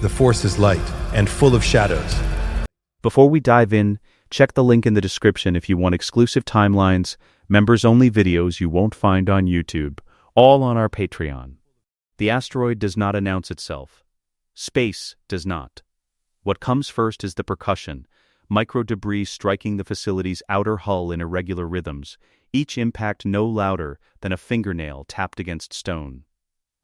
The Force is light and full of shadows. Before we dive in, check the link in the description if you want exclusive timelines, members-only videos you won't find on YouTube, all on our Patreon. The asteroid does not announce itself. Space does not. What comes first is the percussion, micro-debris striking the facility's outer hull in irregular rhythms, each impact no louder than a fingernail tapped against stone.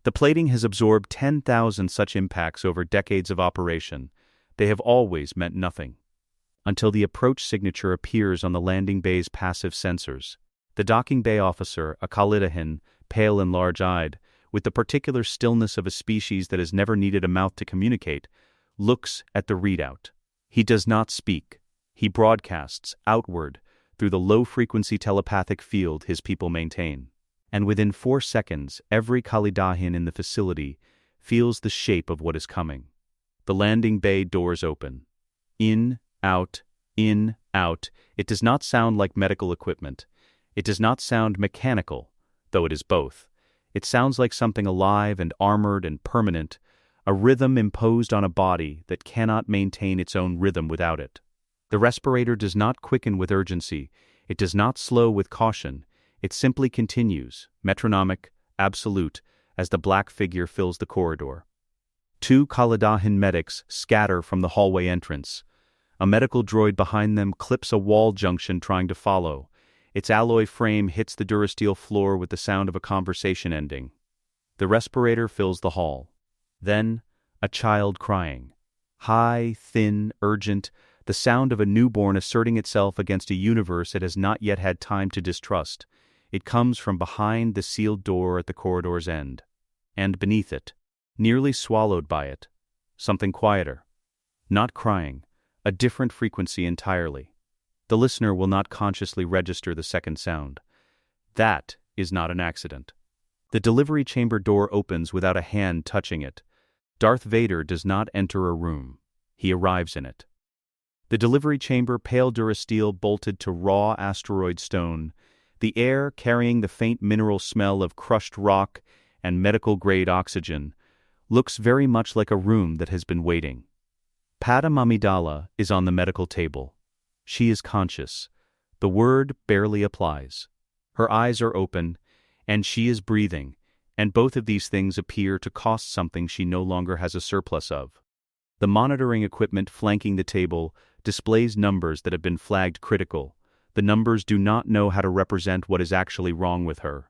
The plating has absorbed 10,000 such impacts over decades of operation. They have always meant nothing. Until the approach signature appears on the landing bay's passive sensors. The docking bay officer, a Kalidahin, pale and large-eyed, with the particular stillness of a species that has never needed a mouth to communicate, looks at the readout. He does not speak. He broadcasts outward through the low-frequency telepathic field his people maintain. And within 4 seconds, every Kalidahin in the facility feels the shape of what is coming. The landing bay doors open. In, out, in, out. It does not sound like medical equipment. It does not sound mechanical, though it is both. It sounds like something alive and armored and permanent, a rhythm imposed on a body that cannot maintain its own rhythm without it. The respirator does not quicken with urgency. It does not slow with caution. It simply continues, metronomic, absolute, as the black figure fills the corridor. 2 Kalidahin medics scatter from the hallway entrance. A medical droid behind them clips a wall junction trying to follow. Its alloy frame hits the durasteel floor with the sound of a conversation ending. The respirator fills the hall. Then, a child crying. High, thin, urgent, the sound of a newborn asserting itself against a universe it has not yet had time to distrust. It comes from behind the sealed door at the corridor's end. And beneath it, nearly swallowed by it, something quieter. Not crying, a different frequency entirely. The listener will not consciously register the second sound. That is not an accident. The delivery chamber door opens without a hand touching it. Darth Vader does not enter a room. He arrives in it. The delivery chamber, pale durasteel bolted to raw asteroid stone, the air carrying the faint mineral smell of crushed rock and medical-grade oxygen, looks very much like a room that has been waiting. Padam Amidala is on the medical table. She is conscious. The word barely applies. Her eyes are open, and she is breathing, and both of these things appear to cost something she no longer has a surplus of. The monitoring equipment flanking the table displays numbers that have been flagged critical. The numbers do not know how to represent what is actually wrong with her.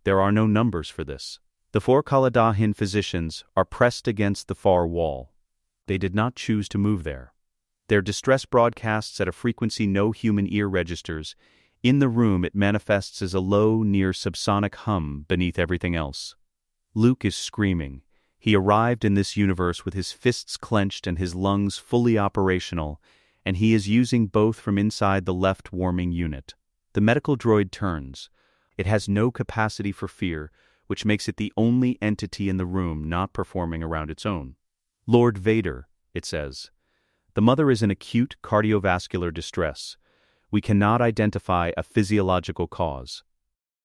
There are no numbers for this. The 4 Kalidahin physicians are pressed against the far wall. They did not choose to move there. Their distress broadcasts at a frequency no human ear registers. In the room it manifests as a low, near subsonic hum beneath everything else. Luke is screaming. He arrived in this universe with his fists clenched and his lungs fully operational, and he is using both from inside the left warming unit. The medical droid turns. It has no capacity for fear, which makes it the only entity in the room not performing around its own. Lord Vader, it says. The mother is in acute cardiovascular distress. We cannot identify a physiological cause.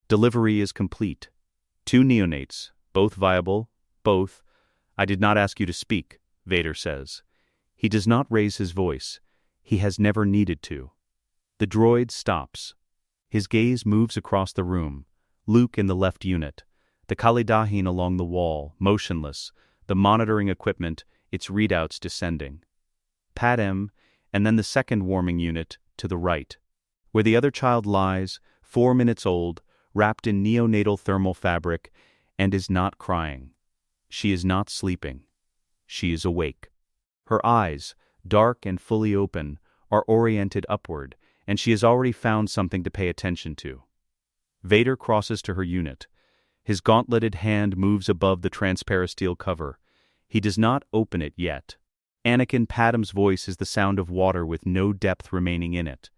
Delivery is complete. 2 neonates, both viable, both. I did not ask you to speak, Vader says. He does not raise his voice. He has never needed to. The droid stops. His gaze moves across the room. Luke in the left unit. The Kalidahin along the wall, motionless. The monitoring equipment, its readouts descending. Padam, and then the second warming unit, to the right. Where the other child lies, 4 minutes old, wrapped in neonatal thermal fabric, and is not crying. She is not sleeping. She is awake. Her eyes, dark and fully open, are oriented upward, and she has already found something to pay attention to. Vader crosses to her unit. His gauntleted hand moves above the transparasteel cover. He does not open it yet. Anakin Padam's voice is the sound of water with no depth remaining in it.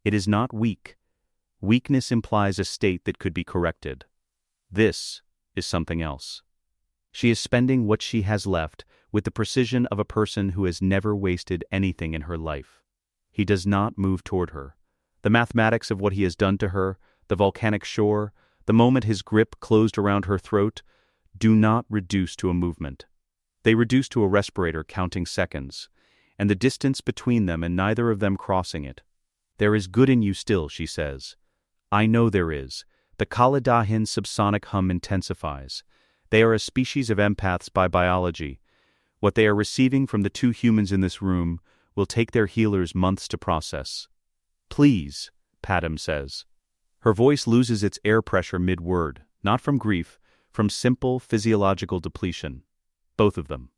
It is not weak. Weakness implies a state that could be corrected. This is something else. She is spending what she has left with the precision of a person who has never wasted anything in her life. He does not move toward her. The mathematics of what he has done to her, the volcanic shore, the moment his grip closed around her throat, do not reduce to a movement. They reduce to a respirator counting seconds, and the distance between them and neither of them crossing it. "There is good in you still," she says. "I know there is." The Kaladahin subsonic hum intensifies. They are a species of empaths by biology. What they are receiving from the two humans in this room will take their healers months to process. "Please," Padam says. Her voice loses its air pressure mid-word, not from grief, from simple physiological depletion. Both of them.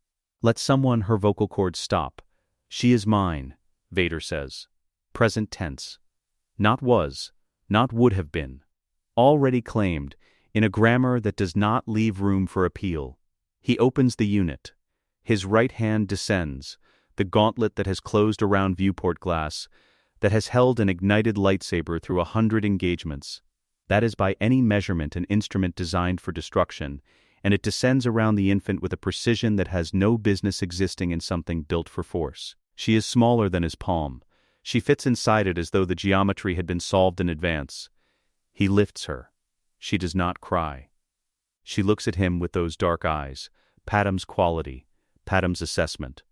"Let someone," her vocal cords stop. "She is mine," Vader says. Present tense. Not was, not would have been. Already claimed, in a grammar that does not leave room for appeal. He opens the unit. His right hand descends, the gauntlet that has closed around viewport glass, that has held an ignited lightsaber through 100 engagements. That is by any measurement an instrument designed for destruction, and it descends around the infant with a precision that has no business existing in something built for force. She is smaller than his palm. She fits inside it as though the geometry had been solved in advance. He lifts her. She does not cry. She looks at him with those dark eyes, Padam's quality, Padam's assessment.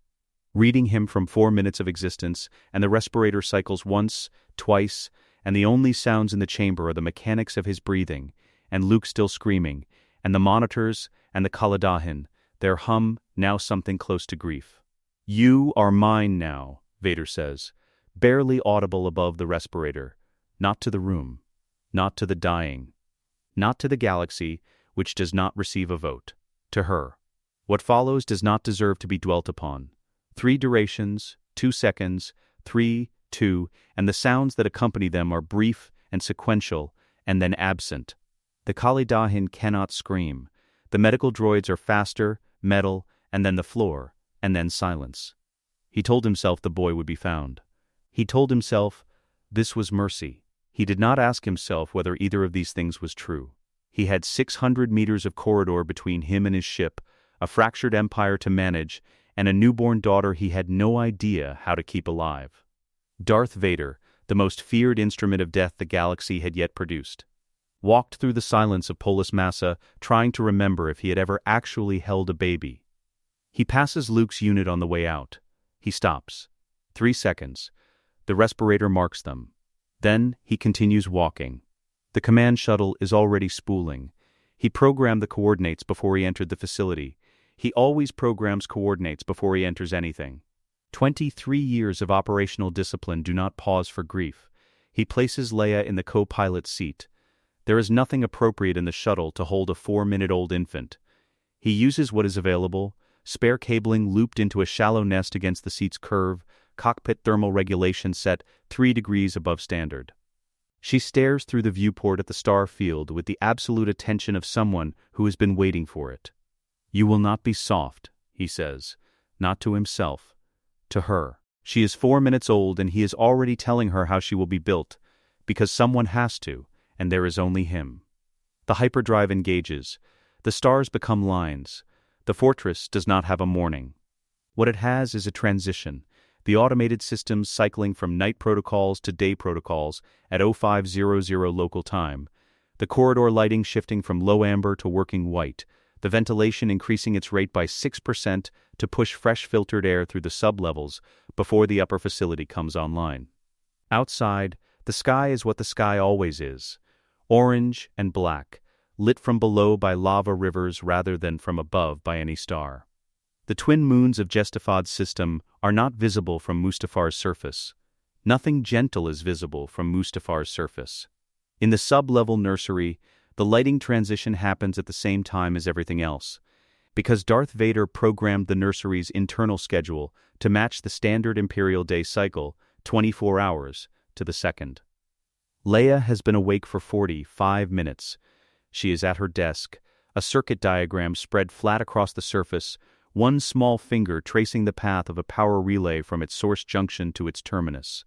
Reading him from 4 minutes of existence, and the respirator cycles once, twice, and the only sounds in the chamber are the mechanics of his breathing, and Luke still screaming, and the monitors, and the Kaladahin, their hum now something close to grief. "You are mine now," Vader says, barely audible above the respirator, not to the room, not to the dying, not to the galaxy, which does not receive a vote, to her. What follows does not deserve to be dwelt upon. 3 durations, 2 seconds, 3, 2, and the sounds that accompany them are brief and sequential, and then absent. The Kaladahin cannot scream. The medical droids are faster, metal, and then the floor, and then silence. He told himself the boy would be found. He told himself this was mercy. He did not ask himself whether either of these things was true. He had 600 meters of corridor between him and his ship, a fractured empire to manage, and a newborn daughter he had no idea how to keep alive. Darth Vader, the most feared instrument of death the galaxy had yet produced, walked through the silence of Polis Massa, trying to remember if he had ever actually held a baby. He passes Luke's unit on the way out. He stops. 3 seconds. The respirator marks them. Then he continues walking. The command shuttle is already spooling. He programmed the coordinates before he entered the facility. He always programs coordinates before he enters anything. 23 years of operational discipline do not pause for grief. He places Leia in the co-pilot seat. There is nothing appropriate in the shuttle to hold a 4-minute-old infant. He uses what is available, spare cabling looped into a shallow nest against the seat's curve, cockpit thermal regulation set 3 degrees above standard. She stares through the viewport at the star field with the absolute attention of someone who has been waiting for it. "You will not be soft," he says, not to himself, to her. She is 4 minutes old and he is already telling her how she will be built, because someone has to, and there is only him. The hyperdrive engages. The stars become lines. The fortress does not have a morning. What it has is a transition, the automated systems cycling from night protocols to day protocols at 0500 local time, the corridor lighting shifting from low amber to working white, the ventilation increasing its rate by 6% to push fresh filtered air through the sublevels before the upper facility comes online. Outside, the sky is what the sky always is, orange and black, lit from below by lava rivers rather than from above by any star. The twin moons of Jestafad's system are not visible from Mustafar's surface. Nothing gentle is visible from Mustafar's surface. In the sub-level nursery, the lighting transition happens at the same time as everything else, because Darth Vader programmed the nursery's internal schedule to match the standard Imperial Day cycle, 24 hours, to the second. Leia has been awake for 45 minutes. She is at her desk, a circuit diagram spread flat across the surface, one small finger tracing the path of a power relay from its source junction to its terminus.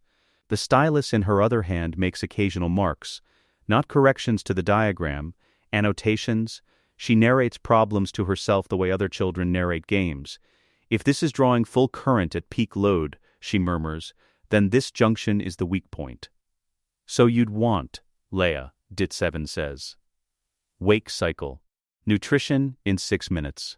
The stylus in her other hand makes occasional marks, not corrections to the diagram, annotations. She narrates problems to herself the way other children narrate games. "If this is drawing full current at peak load," she murmurs, "then this junction is the weak point." "So you'd want," Leia, Dit7 says. Wake cycle. Nutrition in 6 minutes.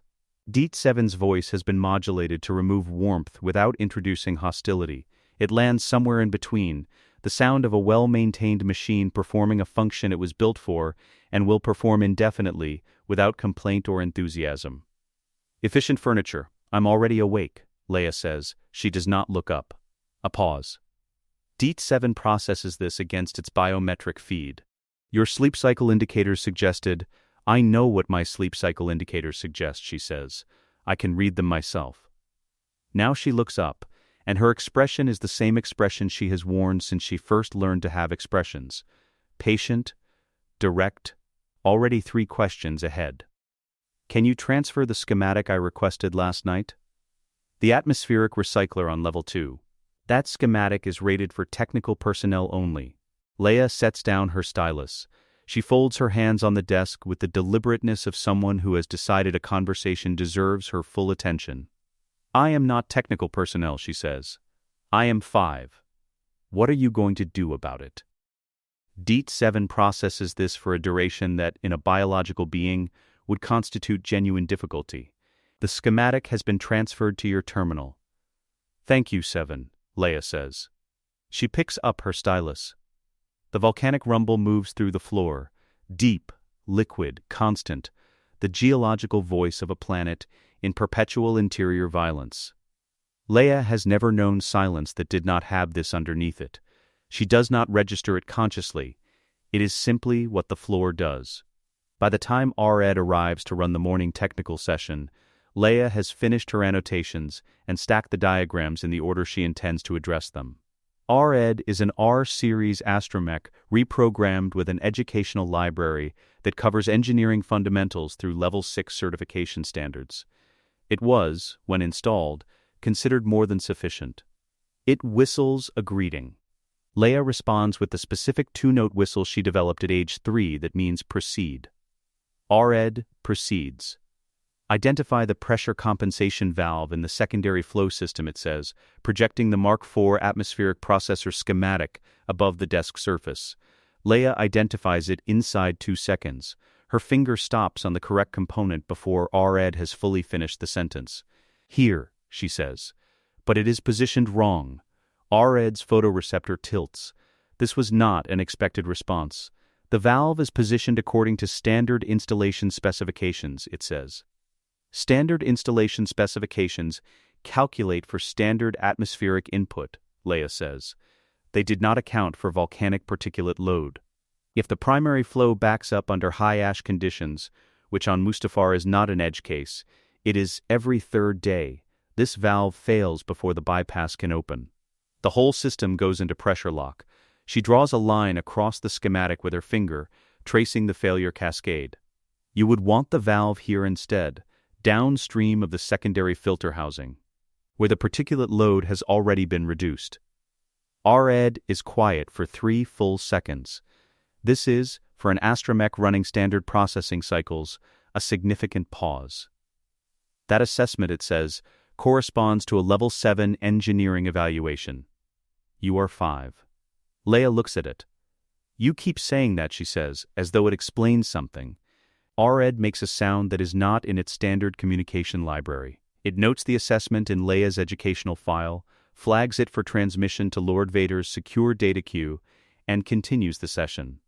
Deet 7's voice has been modulated to remove warmth without introducing hostility. It lands somewhere in between, the sound of a well-maintained machine performing a function it was built for and will perform indefinitely without complaint or enthusiasm. Efficient furniture. I'm already awake, Leia says. She does not look up. A pause. Deet 7 processes this against its biometric feed. Your sleep cycle indicators suggested. I know what my sleep cycle indicators suggest, she says. I can read them myself. Now she looks up, and her expression is the same expression she has worn since she first learned to have expressions. Patient, direct, already 3 questions ahead. Can you transfer the schematic I requested last night? The atmospheric recycler on level 2. That schematic is rated for technical personnel only. Leia sets down her stylus. She folds her hands on the desk with the deliberateness of someone who has decided a conversation deserves her full attention. I am not technical personnel, she says. I am 5. What are you going to do about it? Deet 7 processes this for a duration that, in a biological being, would constitute genuine difficulty. The schematic has been transferred to your terminal. Thank you, 7, Leia says. She picks up her stylus. The volcanic rumble moves through the floor, deep, liquid, constant, the geological voice of a planet in perpetual interior violence. Leia has never known silence that did not have this underneath it. She does not register it consciously. It is simply what the floor does. By the time Red arrives to run the morning technical session, Leia has finished her annotations and stacked the diagrams in the order she intends to address them. Red is an R-series astromech reprogrammed with an educational library that covers engineering fundamentals through Level 6 certification standards. It was, when installed, considered more than sufficient. It whistles a greeting. Leia responds with the specific 2-note whistle she developed at age 3 that means proceed. Red proceeds. Identify the pressure compensation valve in the secondary flow system, it says, projecting the Mark IV atmospheric processor schematic above the desk surface. Leia identifies it inside 2 seconds. Her finger stops on the correct component before Red has fully finished the sentence. Here, she says. But it is positioned wrong. Red's photoreceptor tilts. This was not an expected response. The valve is positioned according to standard installation specifications, it says. Standard installation specifications calculate for standard atmospheric input, Leia says. They did not account for volcanic particulate load. If the primary flow backs up under high ash conditions, which on Mustafar is not an edge case, it is every 3rd day. This valve fails before the bypass can open. The whole system goes into pressure lock. She draws a line across the schematic with her finger, tracing the failure cascade. You would want the valve here instead, downstream of the secondary filter housing, where the particulate load has already been reduced. Red is quiet for 3 full seconds. This is, for an astromech running standard processing cycles, a significant pause. That assessment, it says, corresponds to a Level 7 engineering evaluation. You are 5. Leia looks at it. You keep saying that, she says, as though it explains something. Red makes a sound that is not in its standard communication library. It notes the assessment in Leia's educational file, flags it for transmission to Lord Vader's secure data queue, and continues the session.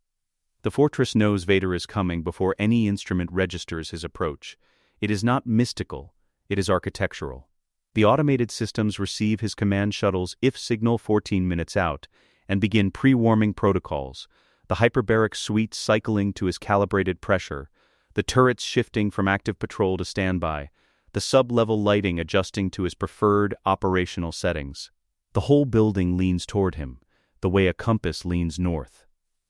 The Fortress knows Vader is coming before any instrument registers his approach. It is not mystical, it is architectural. The automated systems receive his command shuttle's if signal 14 minutes out and begin pre-warming protocols, the hyperbaric suite cycling to his calibrated pressure, the turrets shifting from active patrol to standby, the sub-level lighting adjusting to his preferred operational settings. The whole building leans toward him, the way a compass leans north.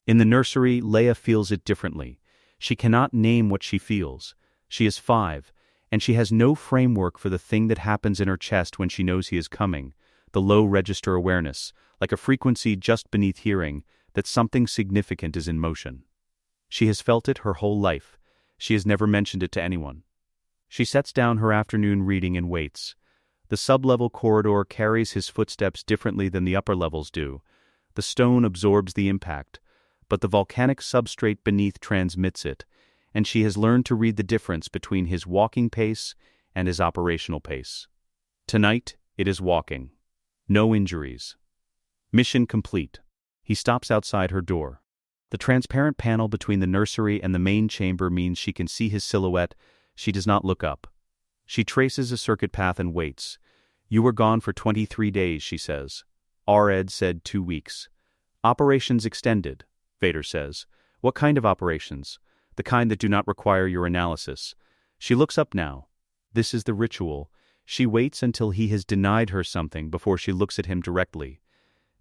In the nursery, Leia feels it differently. She cannot name what she feels. She is 5, and she has no framework for the thing that happens in her chest when she knows he is coming, the low register awareness, like a frequency just beneath hearing, that something significant is in motion. She has felt it her whole life. She has never mentioned it to anyone. She sets down her afternoon reading and waits. The sub-level corridor carries his footsteps differently than the upper levels do. The stone absorbs the impact, but the volcanic substrate beneath transmits it, and she has learned to read the difference between his walking pace and his operational pace. Tonight, it is walking. No injuries. Mission complete. He stops outside her door. The transparent panel between the nursery and the main chamber means she can see his silhouette. She does not look up. She traces a circuit path and waits. "You were gone for 23 days, she says. Red said 2 weeks. "Operations extended," Vader says. "What kind of operations?" "The kind that do not require your analysis." She looks up now. This is the ritual. She waits until he has denied her something before she looks at him directly,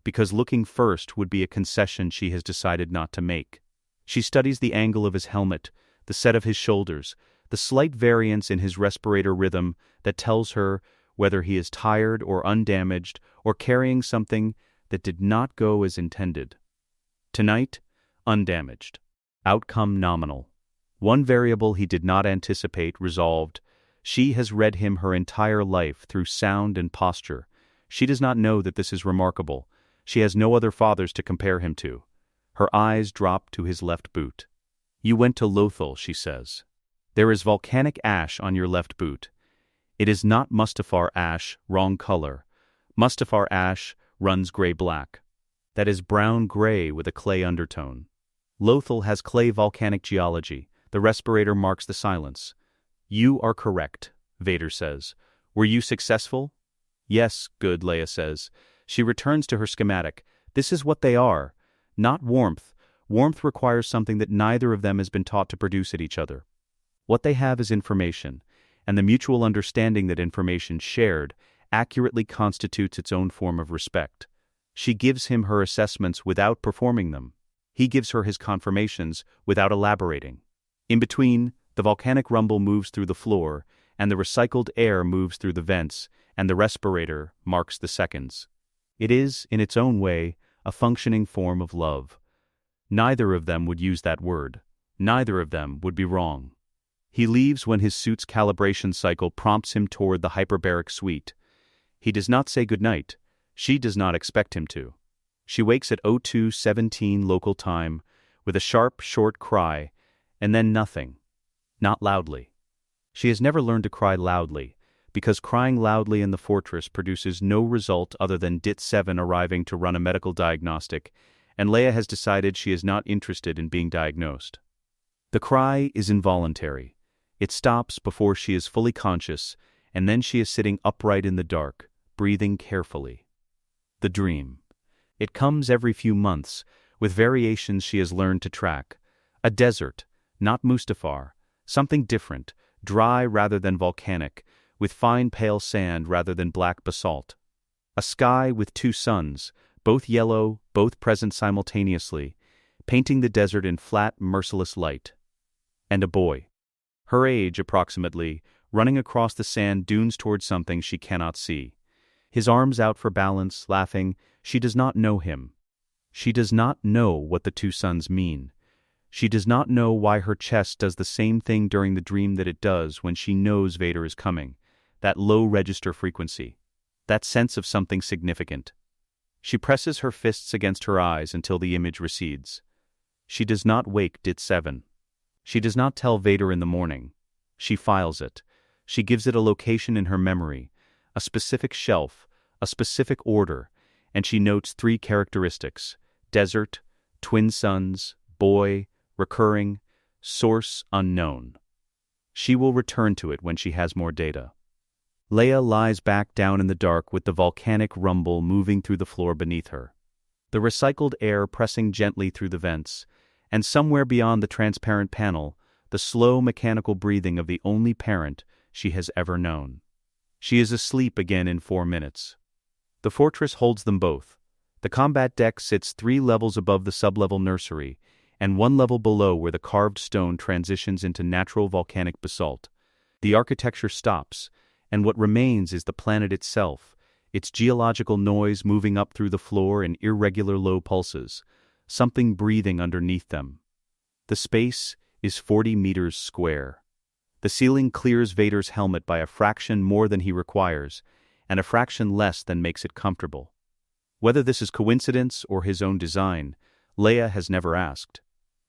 because looking first would be a concession she has decided not to make. She studies the angle of his helmet, the set of his shoulders, the slight variance in his respirator rhythm that tells her whether he is tired or undamaged or carrying something that did not go as intended. Tonight, undamaged. Outcome nominal. One variable he did not anticipate resolved. She has read him her entire life through sound and posture. She does not know that this is remarkable. She has no other fathers to compare him to. Her eyes drop to his left boot. "You went to Lothal," she says. "There is volcanic ash on your left boot. It is not Mustafar ash, wrong color. Mustafar ash runs gray-black. That is brown-gray with a clay undertone. Lothal has clay volcanic geology." The respirator marks the silence. "You are correct," Vader says. "Were you successful?" "Yes, good," Leia says. She returns to her schematic. This is what they are. Not warmth. Warmth requires something that neither of them has been taught to produce at each other. What they have is information, and the mutual understanding that information shared accurately constitutes its own form of respect. She gives him her assessments without performing them. He gives her his confirmations without elaborating. In between, the volcanic rumble moves through the floor, and the recycled air moves through the vents, and the respirator marks the seconds. It is, in its own way, a functioning form of love. Neither of them would use that word. Neither of them would be wrong. He leaves when his suit's calibration cycle prompts him toward the hyperbaric suite. He does not say goodnight. She does not expect him to. She wakes at 02:17 local time, with a sharp, short cry, and then nothing. Not loudly. She has never learned to cry loudly, because crying loudly in the fortress produces no result other than DIT 7 arriving to run a medical diagnostic, and Leia has decided she is not interested in being diagnosed. The cry is involuntary. It stops before she is fully conscious, and then she is sitting upright in the dark, breathing carefully. The dream. It comes every few months, with variations she has learned to track. A desert, not Mustafar, something different, dry rather than volcanic, with fine pale sand rather than black basalt. A sky with 2 suns, both yellow, both present simultaneously, painting the desert in flat, merciless light. And a boy. Her age, approximately, running across the sand dunes towards something she cannot see. His arms out for balance, laughing. She does not know him. She does not know what the 2 suns mean. She does not know why her chest does the same thing during the dream that it does when she knows Vader is coming. That low register frequency. That sense of something significant. She presses her fists against her eyes until the image recedes. She does not wake DIT 7. She does not tell Vader in the morning. She files it. She gives it a location in her memory, a specific shelf, a specific order, and she notes 3 characteristics: desert, twin suns, boy, recurring, source unknown. She will return to it when she has more data. Leia lies back down in the dark with the volcanic rumble moving through the floor beneath her. The recycled air pressing gently through the vents, and somewhere beyond the transparent panel, the slow mechanical breathing of the only parent she has ever known. She is asleep again in 4 minutes. The fortress holds them both. The combat deck sits 3 levels above the sublevel nursery, and 1 level below where the carved stone transitions into natural volcanic basalt. The architecture stops, and what remains is the planet itself, its geological noise moving up through the floor in irregular low pulses, something breathing underneath them. The space is 40 meters square. The ceiling clears Vader's helmet by a fraction more than he requires, and a fraction less than makes it comfortable. Whether this is coincidence or his own design, Leia has never asked.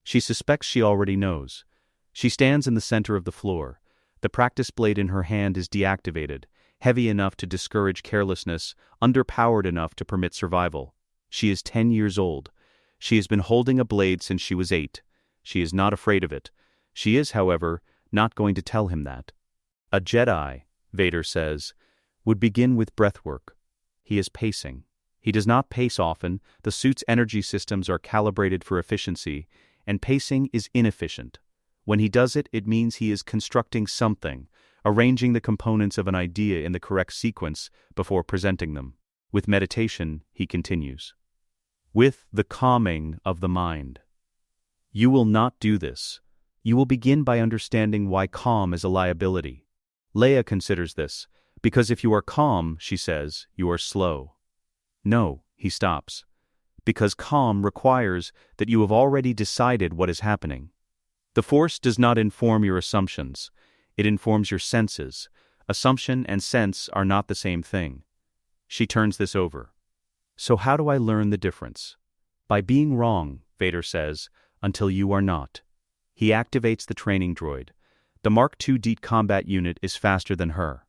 She suspects she already knows. She stands in the center of the floor, The practice blade in her hand is deactivated, heavy enough to discourage carelessness, underpowered enough to permit survival. She is 10 years old. She has been holding a blade since she was 8. She is not afraid of it. She is, however, not going to tell him that. A Jedi, Vader says, would begin with breathwork. He is pacing. He does not pace often, the suit's energy systems are calibrated for efficiency, and pacing is inefficient. When he does it, it means he is constructing something, arranging the components of an idea in the correct sequence before presenting them. With meditation, he continues. With the calming of the mind. You will not do this. You will begin by understanding why calm is a liability. Leia considers this, because if you are calm, she says, you are slow. No, he stops. Because calm requires that you have already decided what is happening. The Force does not inform your assumptions. It informs your senses. Assumption and sense are not the same thing. She turns this over. So how do I learn the difference? By being wrong, Vader says, until you are not. He activates the training droid. The Mark II DEET combat unit is faster than her.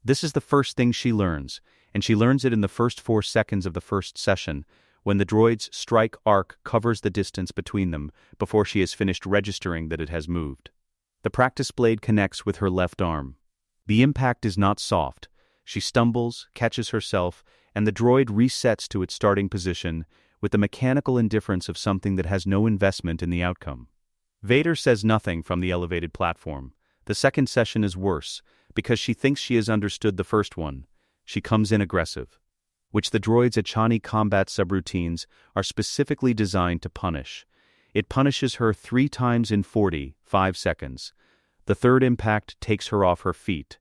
This is the first thing she learns, and she learns it in the first 4 seconds of the first session, when the droid's strike arc covers the distance between them before she has finished registering that it has moved. The practice blade connects with her left arm. The impact is not soft. She stumbles, catches herself, and the droid resets to its starting position with the mechanical indifference of something that has no investment in the outcome. Vader says nothing from the elevated platform. The second session is worse, because she thinks she has understood the first one. She comes in aggressive, which the droid's Achani combat subroutines are specifically designed to punish. It punishes her 3 times in 45 seconds. The third impact takes her off her feet.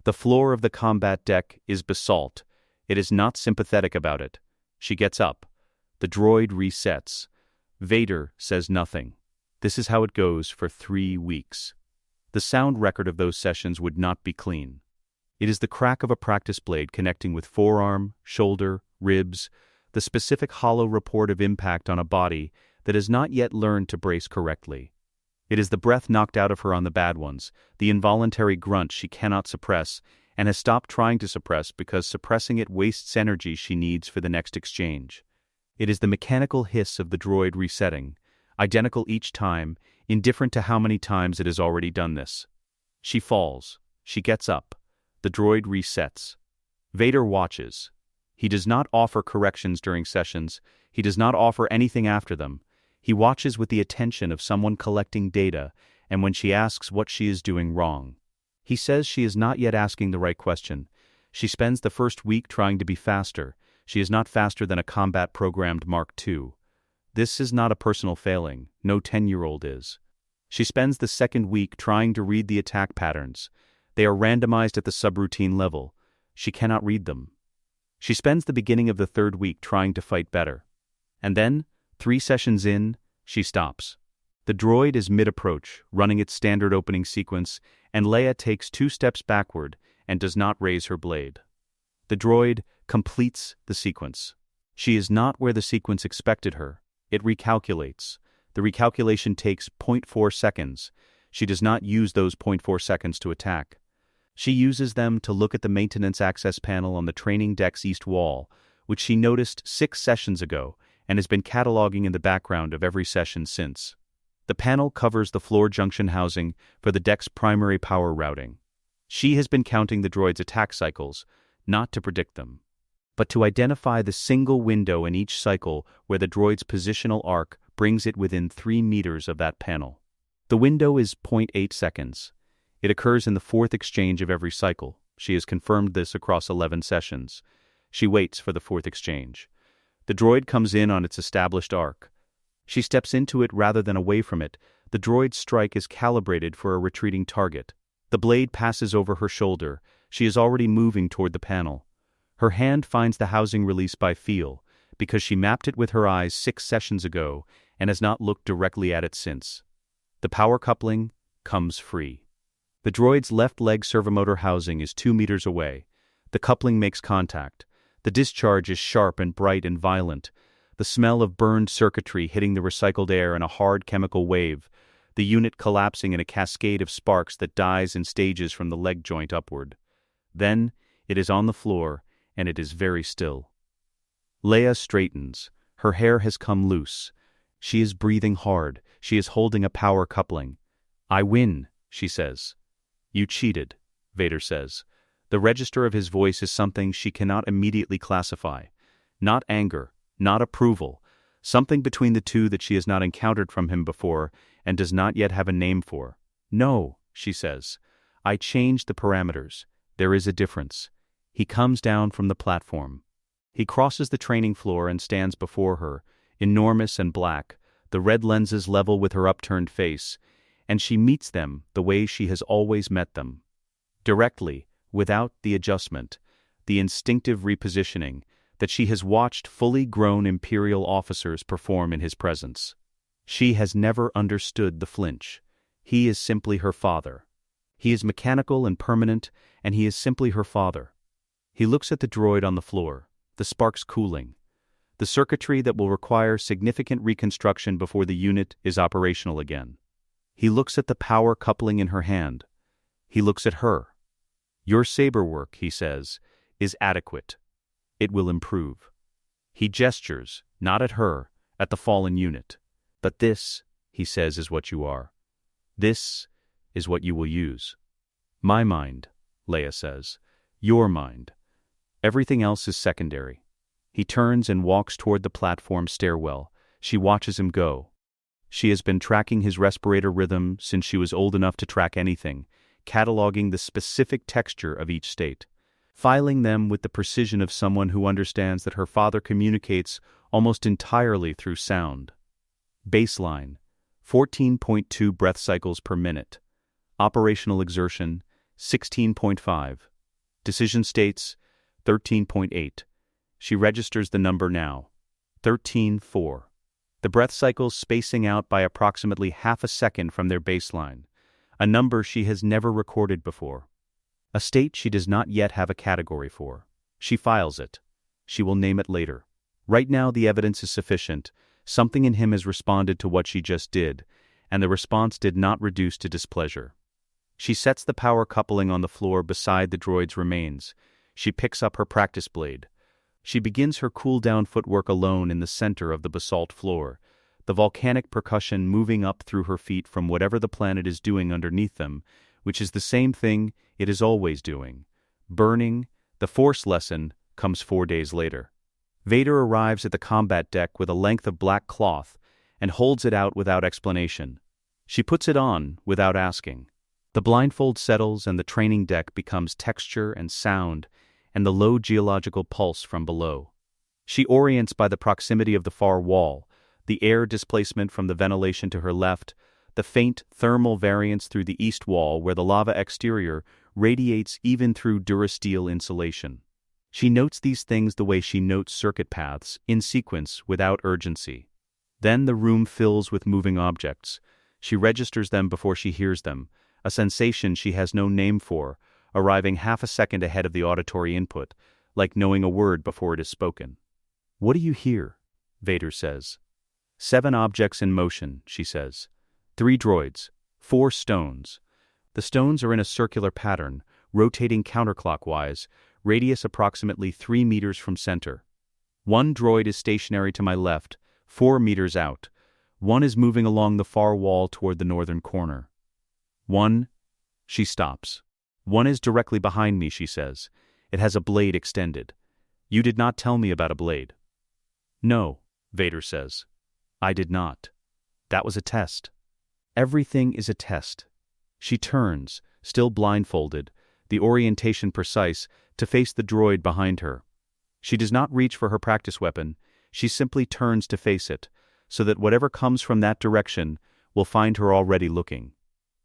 The floor of the combat deck is basalt. It is not sympathetic about it. She gets up. The droid resets. Vader says nothing. This is how it goes for 3 weeks. The sound record of those sessions would not be clean. It is the crack of a practice blade connecting with forearm, shoulder, ribs, the specific hollow report of impact on a body that has not yet learned to brace correctly. It is the breath knocked out of her on the bad ones, the involuntary grunt she cannot suppress, and has stopped trying to suppress because suppressing it wastes energy she needs for the next exchange. It is the mechanical hiss of the droid resetting, identical each time, indifferent to how many times it has already done this. She falls. She gets up. The droid resets. Vader watches. He does not offer corrections during sessions. He does not offer anything after them. He watches with the attention of someone collecting data, and when she asks what she is doing wrong. He says she is not yet asking the right question. She spends the first week trying to be faster. She is not faster than a combat-programmed Mark II. This is not a personal failing. No 10-year-old is. She spends the second week trying to read the attack patterns. They are randomized at the subroutine level. She cannot read them. She spends the beginning of the third week trying to fight better. And then, 3 sessions in, she stops. The droid is mid-approach, running its standard opening sequence, and Leia takes 2 steps backward and does not raise her blade. The droid completes the sequence. She is not where the sequence expected her. It recalculates. The recalculation takes 0.4 seconds. She does not use those 0.4 seconds to attack. She uses them to look at the maintenance access panel on the training deck's east wall, which she noticed 6 sessions ago and has been cataloging in the background of every session since. The panel covers the floor junction housing for the deck's primary power routing. She has been counting the droid's attack cycles, not to predict them, but to identify the single window in each cycle where the droid's positional arc brings it within 3 meters of that panel. The window is 0.8 seconds. It occurs in the 4th exchange of every cycle. She has confirmed this across 11 sessions. She waits for the 4th exchange. The droid comes in on its established arc. She steps into it rather than away from it. The droid's strike is calibrated for a retreating target. The blade passes over her shoulder. She is already moving toward the panel. Her hand finds the housing release by feel, because she mapped it with her eyes 6 sessions ago and has not looked directly at it since. The power coupling comes free. The droid's left leg servomotor housing is 2 meters away. The coupling makes contact. The discharge is sharp and bright and violent. The smell of burned circuitry hitting the recycled air in a hard chemical wave. the unit collapsing in a cascade of sparks that dies in stages from the leg joint upward. Then, it is on the floor, and it is very still. Leia straightens. Her hair has come loose. She is breathing hard. She is holding a power coupling. "I win," she says. "You cheated," Vader says. The register of his voice is something she cannot immediately classify. Not anger, not approval, something between the two that she has not encountered from him before and does not yet have a name for. "No," she says. "I changed the parameters. There is a difference." He comes down from the platform. He crosses the training floor and stands before her, enormous and black, the red lenses level with her upturned face, and she meets them the way she has always met them. Directly, without the adjustment, the instinctive repositioning that she has watched fully grown Imperial officers perform in his presence. She has never understood the flinch. He is simply her father. He is mechanical and permanent, and he is simply her father. He looks at the droid on the floor, the sparks cooling, the circuitry that will require significant reconstruction before the unit is operational again. He looks at the power coupling in her hand. He looks at her. "Your saber work," he says, "is adequate. It will improve." He gestures, not at her, at the fallen unit. "But this," he says, "is what you are. This is what you will use." "My mind," Leia says. "Your mind. Everything else is secondary." He turns and walks toward the platform stairwell. She watches him go. She has been tracking his respirator rhythm since she was old enough to track anything, cataloging the specific texture of each state, filing them with the precision of someone who understands that her father communicates almost entirely through sound. Baseline, 14.2 breath cycles per minute. Operational exertion, 16.5. Decision states, 13.8. She registers the number now. 13.4. The breath cycles spacing out by approximately half a second from their baseline, a number she has never recorded before. A state she does not yet have a category for. She files it. She will name it later. Right now the evidence is sufficient. Something in him has responded to what she just did, and the response did not reduce to displeasure. She sets the power coupling on the floor beside the droid's remains. She picks up her practice blade. She begins her cool-down footwork alone in the center of the basalt floor, the volcanic percussion moving up through her feet from whatever the planet is doing underneath them, which is the same thing it is always doing. Burning, the Force lesson, comes 4 days later. Vader arrives at the combat deck with a length of black cloth and holds it out without explanation. She puts it on without asking. The blindfold settles and the training deck becomes texture and sound and the low geological pulse from below. She orients by the proximity of the far wall, the air displacement from the ventilation to her left, the faint thermal variance through the east wall where the lava exterior radiates even through durasteel insulation. She notes these things the way she notes circuit paths, in sequence, without urgency. Then the room fills with moving objects. She registers them before she hears them, a sensation she has no name for, arriving half a second ahead of the auditory input, like knowing a word before it is spoken. "What do you hear?" Vader says. 7 objects in motion, she says. 3 droids, 4 stones. The stones are in a circular pattern, rotating counterclockwise, radius approximately 3 meters from center. 1 droid is stationary to my left, 4 meters out. 1 is moving along the far wall toward the northern corner. 1. She stops. 1 is directly behind me, she says. It has a blade extended. "You did not tell me about a blade." "No," Vader says. "I did not. That was a test." Everything is a test. She turns, still blindfolded, the orientation precise, to face the droid behind her. She does not reach for her practice weapon. She simply turns to face it, so that whatever comes from that direction will find her already looking.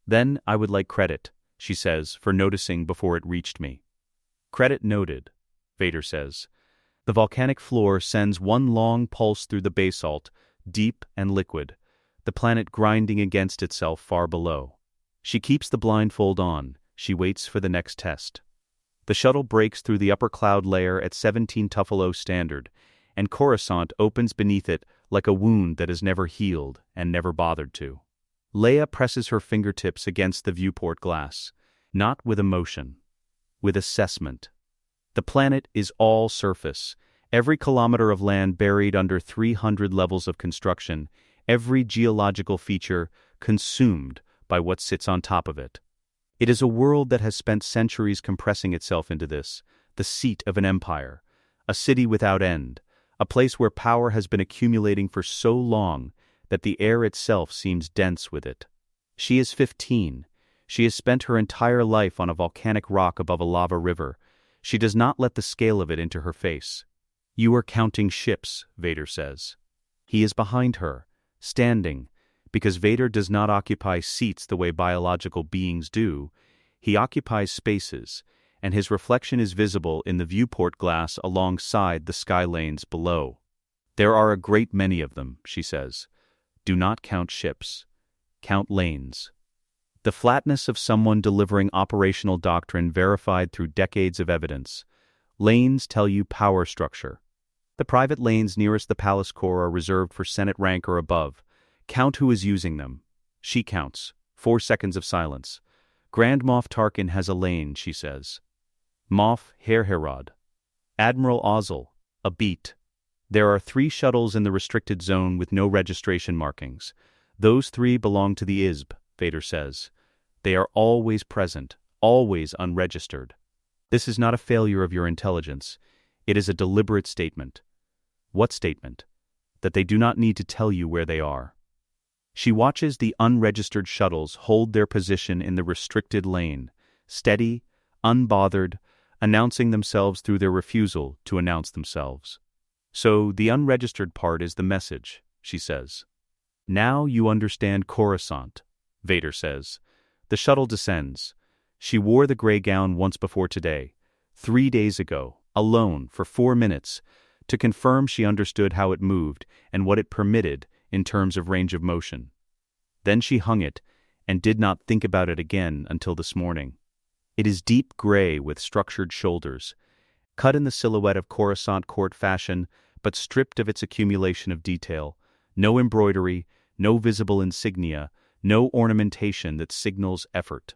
"Then I would like credit," she says, for noticing before it reached me. "Credit noted," Vader says. The volcanic floor sends one long pulse through the basalt, deep and liquid, the planet grinding against itself far below. She keeps the blindfold on. She waits for the next test. The shuttle breaks through the upper cloud layer at 17 Tuffalo standard, and Coruscant opens beneath it like a wound that has never healed and never bothered to. Leia presses her fingertips against the viewport glass, not with emotion, with assessment. The planet is all surface, every kilometer of land buried under 300 levels of construction, every geological feature consumed by what sits on top of it. It is a world that has spent centuries compressing itself into this, the seat of an empire, a city without end, a place where power has been accumulating for so long that the air itself seems dense with it. She is 15. She has spent her entire life on a volcanic rock above a lava river. She does not let the scale of it into her face. "You are counting ships," Vader says. He is behind her, standing, because Vader does not occupy seats the way biological beings do. He occupies spaces, and his reflection is visible in the viewport glass alongside the sky lanes below. "There are a great many of them," she says. "Do not count ships. Count lanes." The flatness of someone delivering operational doctrine verified through decades of evidence. Lanes tell you power structure. The private lanes nearest the palace core are reserved for Senate rank or above. Count who is using them. She counts. 4 seconds of silence. "Grand Moff Tarkin has a lane," she says. "Moff Herod. Admiral Ozzel, a beat. There are 3 shuttles in the restricted zone with no registration markings. Those 3 belong to the ISB, Vader says. They are always present, always unregistered. This is not a failure of your intelligence. It is a deliberate statement." What statement? That they do not need to tell you where they are. She watches the unregistered shuttles hold their position in the restricted lane, steady, unbothered, announcing themselves through their refusal to announce themselves. "So the unregistered part is the message," she says. "Now you understand Coruscant," Vader says. The shuttle descends. She wore the gray gown once before today, 3 days ago, alone for 4 minutes, to confirm she understood how it moved and what it permitted in terms of range of motion. Then she hung it and did not think about it again until this morning. It is deep gray with structured shoulders, cut in the silhouette of Coruscant court fashion, but stripped of its accumulation of detail. No embroidery, no visible insignia, no ornamentation that signals effort.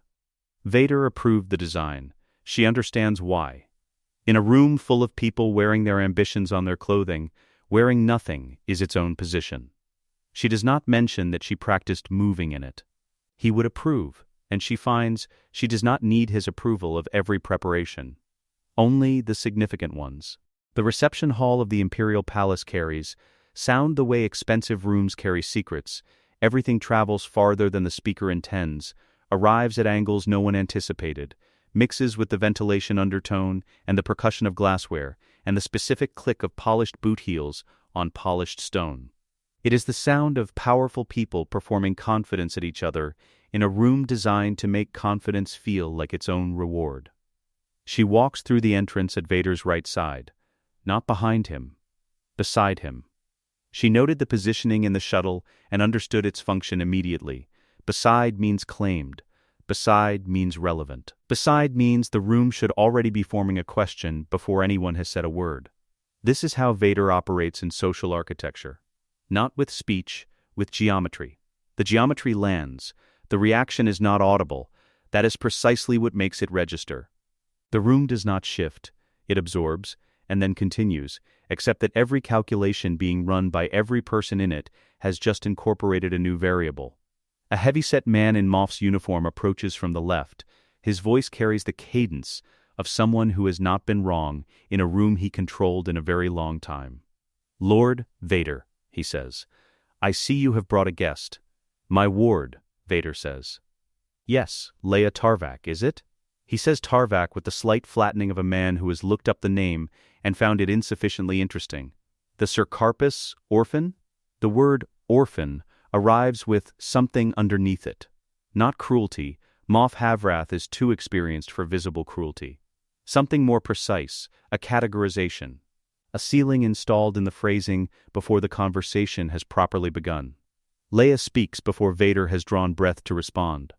Vader approved the design. She understands why. In a room full of people wearing their ambitions on their clothing, wearing nothing is its own position. She does not mention that she practiced moving in it. He would approve, and she finds she does not need his approval of every preparation. Only the significant ones. The reception hall of the Imperial Palace carries sound the way expensive rooms carry secrets. Everything travels farther than the speaker intends, arrives at angles no one anticipated, mixes with the ventilation undertone and the percussion of glassware, and the specific click of polished boot heels on polished stone. It is the sound of powerful people performing confidence at each other in a room designed to make confidence feel like its own reward. She walks through the entrance at Vader's right side, not behind him, beside him. She noted the positioning in the shuttle and understood its function immediately. Beside means claimed. Beside means relevant. Beside means the room should already be forming a question before anyone has said a word. This is how Vader operates in social architecture. Not with speech, with geometry. The geometry lands. The reaction is not audible. That is precisely what makes it register. The room does not shift. It absorbs, and then continues, except that every calculation being run by every person in it has just incorporated a new variable. A heavy-set man in Moff's uniform approaches from the left. His voice carries the cadence of someone who has not been wrong in a room he controlled in a very long time. "Lord Vader," he says, "I see you have brought a guest." "My ward," Vader says. "Yes, Leia Tarvak, is it?" He says Tarvak with the slight flattening of a man who has looked up the name and found it insufficiently interesting. "The Sir Carpus orphan?" The word orphan arrives with something underneath it. Not cruelty. Moff Havrath is too experienced for visible cruelty. Something more precise, a categorization. A ceiling installed in the phrasing before the conversation has properly begun. Leia speaks before Vader has drawn breath to respond.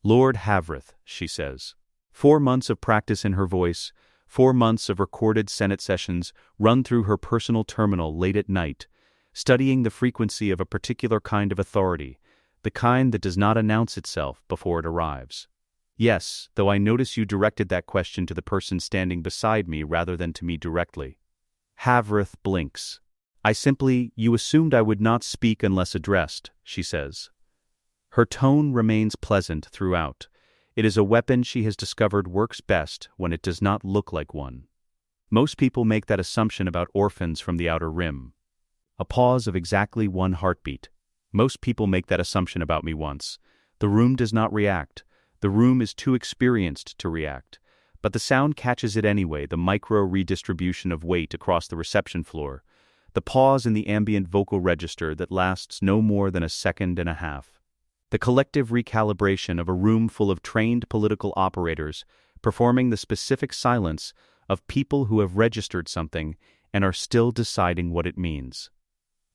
"Lord Havrath," she says. 4 months of practice in her voice, 4 months of recorded Senate sessions run through her personal terminal late at night, studying the frequency of a particular kind of authority, the kind that does not announce itself before it arrives. Yes, though I notice you directed that question to the person standing beside me rather than to me directly. Havrith blinks. You assumed I would not speak unless addressed, she says. Her tone remains pleasant throughout. It is a weapon she has discovered works best when it does not look like one. Most people make that assumption about orphans from the Outer Rim. A pause of exactly one heartbeat. Most people make that assumption about me once. The room does not react. The room is too experienced to react. But the sound catches it anyway, the micro-redistribution of weight across the reception floor, the pause in the ambient vocal register that lasts no more than a second and a half. The collective recalibration of a room full of trained political operators performing the specific silence of people who have registered something and are still deciding what it means.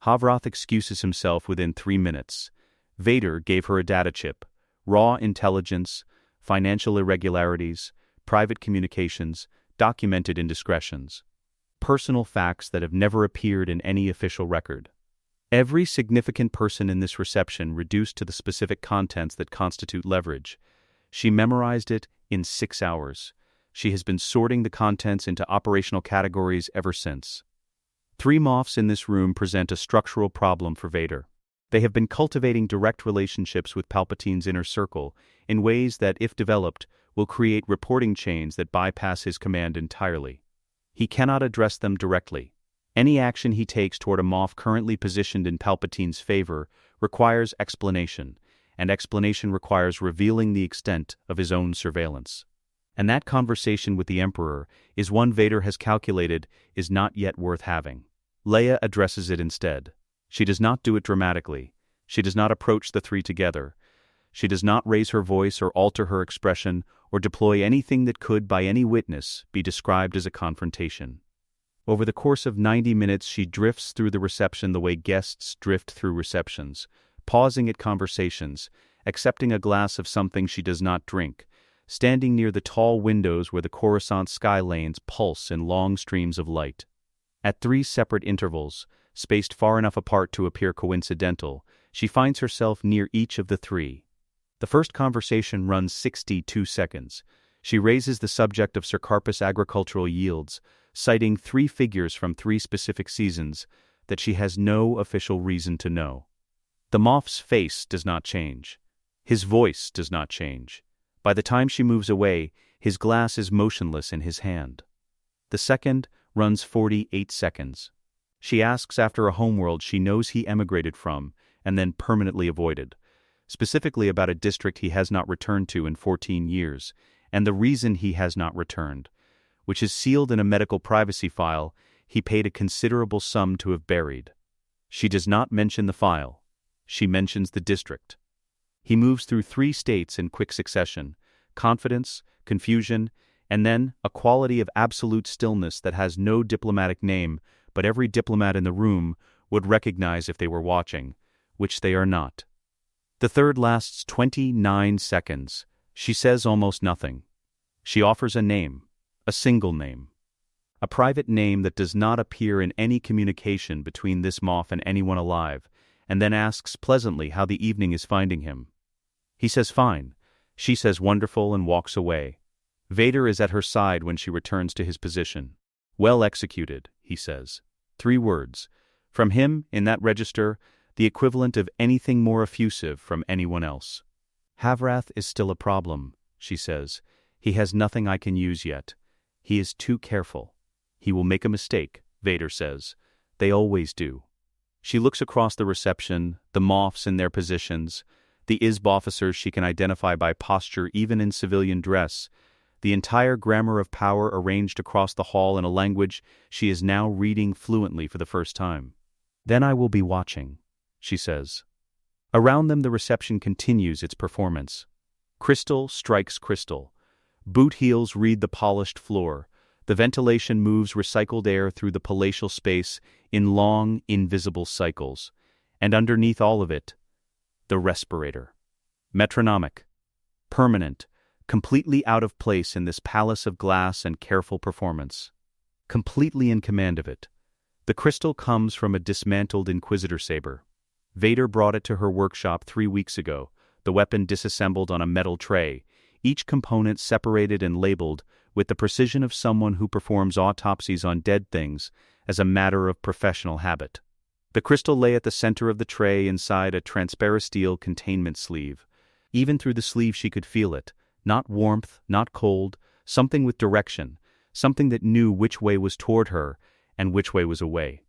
Havrith excuses himself within 3 minutes. Vader gave her a data chip, raw intelligence, financial irregularities, private communications, documented indiscretions. Personal facts that have never appeared in any official record. Every significant person in this reception reduced to the specific contents that constitute leverage. She memorized it in 6 hours. She has been sorting the contents into operational categories ever since. 3 Moffs in this room present a structural problem for Vader. They have been cultivating direct relationships with Palpatine's inner circle in ways that, if developed, will create reporting chains that bypass his command entirely. He cannot address them directly. Any action he takes toward a Moff currently positioned in Palpatine's favor requires explanation, and explanation requires revealing the extent of his own surveillance. And that conversation with the Emperor is one Vader has calculated is not yet worth having. Leia addresses it instead. She does not do it dramatically. She does not approach the 3 together. She does not raise her voice or alter her expression or deploy anything that could, by any witness, be described as a confrontation. Over the course of 90 minutes she drifts through the reception the way guests drift through receptions, pausing at conversations, accepting a glass of something she does not drink, standing near the tall windows where the Coruscant sky lanes pulse in long streams of light. At 3 separate intervals, spaced far enough apart to appear coincidental, she finds herself near each of the 3. The first conversation runs 62 seconds. She raises the subject of Sercarpus agricultural yields, citing 3 figures from 3 specific seasons that she has no official reason to know. The Moff's face does not change. His voice does not change. By the time she moves away, his glass is motionless in his hand. The second runs 48 seconds. She asks after a homeworld she knows he emigrated from and then permanently avoided, specifically about a district he has not returned to in 14 years, and the reason he has not returned, which is sealed in a medical privacy file he paid a considerable sum to have buried. She does not mention the file. She mentions the district. He moves through 3 states in quick succession: confidence, confusion, and then a quality of absolute stillness that has no diplomatic name, but every diplomat in the room would recognize if they were watching, which they are not. The third lasts 29 seconds. She says almost nothing. She offers a name, a single name. A private name that does not appear in any communication between this Moff and anyone alive, and then asks pleasantly how the evening is finding him. He says fine. She says wonderful and walks away. Vader is at her side when she returns to his position. Well executed, he says. 3 words. From him, in that register, the equivalent of anything more effusive from anyone else. Havrith is still a problem, she says. He has nothing I can use yet. He is too careful. He will make a mistake, Vader says. They always do. She looks across the reception, the Moffs in their positions, the ISB officers she can identify by posture even in civilian dress, the entire grammar of power arranged across the hall in a language she is now reading fluently for the first time. Then I will be watching, she says. Around them the reception continues its performance. Crystal strikes crystal. Boot heels read the polished floor. The ventilation moves recycled air through the palatial space in long, invisible cycles. And underneath all of it, the respirator. Metronomic. Permanent. Completely out of place in this palace of glass and careful performance. Completely in command of it. The crystal comes from a dismantled Inquisitor saber. Vader brought it to her workshop 3 weeks ago, the weapon disassembled on a metal tray, each component separated and labeled with the precision of someone who performs autopsies on dead things as a matter of professional habit. The crystal lay at the center of the tray inside a transparent steel containment sleeve. Even through the sleeve she could feel it, not warmth, not cold, something with direction, something that knew which way was toward her and which way was away.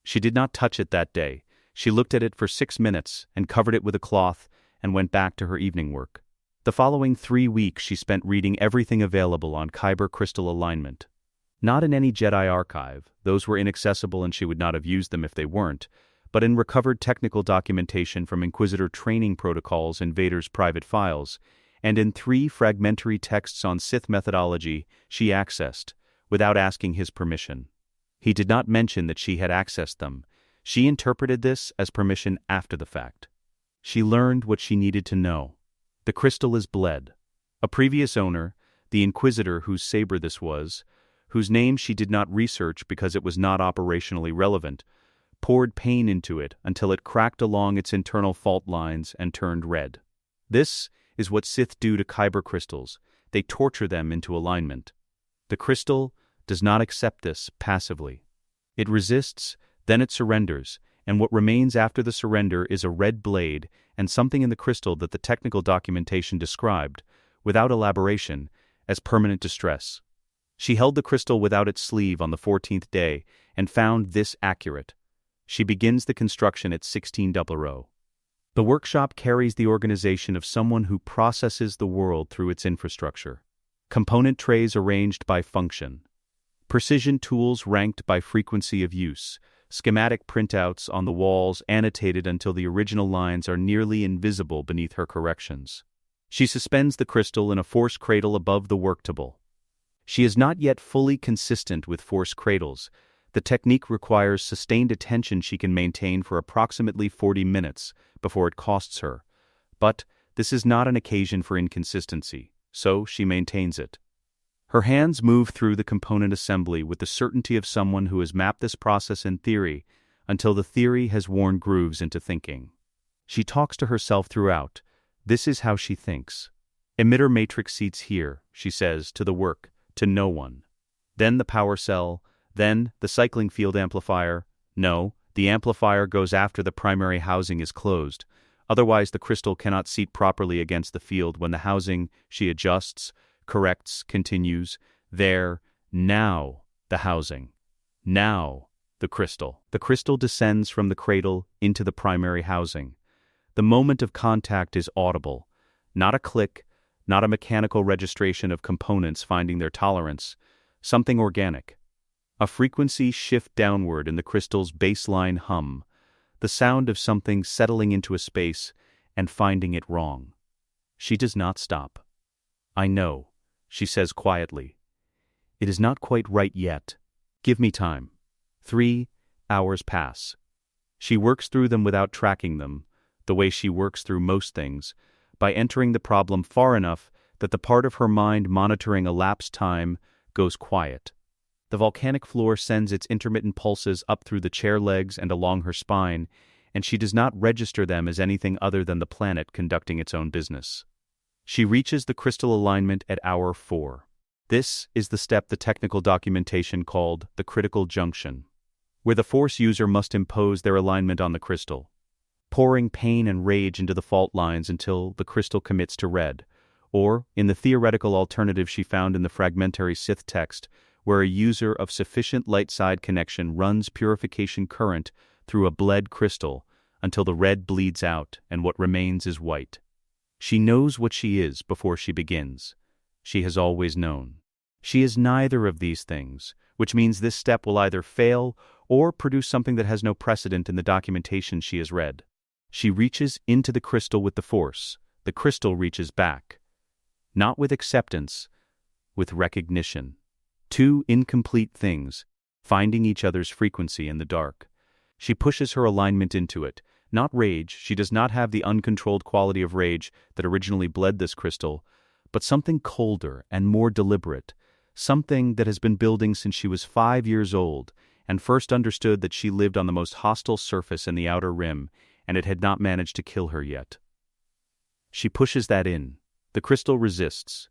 She did not touch it that day. She looked at it for 6 minutes and covered it with a cloth and went back to her evening work. The following 3 weeks she spent reading everything available on Kyber crystal alignment. Not in any Jedi archive, those were inaccessible and she would not have used them if they weren't, but in recovered technical documentation from Inquisitor training protocols in Vader's private files, and in 3 fragmentary texts on Sith methodology she accessed, without asking his permission. He did not mention that she had accessed them. She interpreted this as permission after the fact. She learned what she needed to know. The crystal is bled. A previous owner, the Inquisitor whose saber this was, whose name she did not research because it was not operationally relevant, poured pain into it until it cracked along its internal fault lines and turned red. This is what Sith do to Kyber crystals. They torture them into alignment. The crystal does not accept this passively. It resists, then it surrenders, and what remains after the surrender is a red blade and something in the crystal that the technical documentation described, without elaboration, as permanent distress. She held the crystal without its sleeve on the 14th day and found this accurate. She begins the construction at 1600. The workshop carries the organization of someone who processes the world through its infrastructure. Component trays arranged by function. Precision tools ranked by frequency of use. Schematic printouts on the walls annotated until the original lines are nearly invisible beneath her corrections. She suspends the crystal in a force cradle above the work table. She is not yet fully consistent with force cradles. The technique requires sustained attention she can maintain for approximately 40 minutes before it costs her. But this is not an occasion for inconsistency, so she maintains it. Her hands move through the component assembly with the certainty of someone who has mapped this process in theory until the theory has worn grooves into thinking. She talks to herself throughout. This is how she thinks. Emitter matrix seats here, she says, to the work, to no one. Then the power cell, then the cycling field amplifier. No, the amplifier goes after the primary housing is closed. Otherwise the crystal cannot seat properly against the field when the housing, she adjusts, corrects, continues. There, now, the housing. Now, the crystal. The crystal descends from the cradle into the primary housing. The moment of contact is audible. Not a click, not a mechanical registration of components finding their tolerance. Something organic. A frequency shift downward in the crystal's baseline hum. The sound of something settling into a space and finding it wrong. She does not stop. I know, she says quietly. It is not quite right yet. Give me time. 3 hours pass. She works through them without tracking them, the way she works through most things, by entering the problem far enough that the part of her mind monitoring elapsed time goes quiet. The volcanic floor sends its intermittent pulses up through the chair legs and along her spine, and she does not register them as anything other than the planet conducting its own business. She reaches the crystal alignment at hour 4. This is the step the technical documentation called the critical junction, where the Force user must impose their alignment on the crystal, pouring pain and rage into the fault lines until the crystal commits to red, or, in the theoretical alternative she found in the fragmentary Sith text, where a user of sufficient light-side connection runs purification current through a bled crystal until the red bleeds out and what remains is white. She knows what she is before she begins. She has always known. She is neither of these things, which means this step will either fail or produce something that has no precedent in the documentation she has read. She reaches into the crystal with the Force. The crystal reaches back. Not with acceptance, with recognition. 2 incomplete things, finding each other's frequency in the dark. She pushes her alignment into it. Not rage, she does not have the uncontrolled quality of rage that originally bled this crystal, but something colder and more deliberate, something that has been building since she was 5 years old and first understood that she lived on the most hostile surface in the outer rim, and it had not managed to kill her yet. She pushes that in. The crystal resists.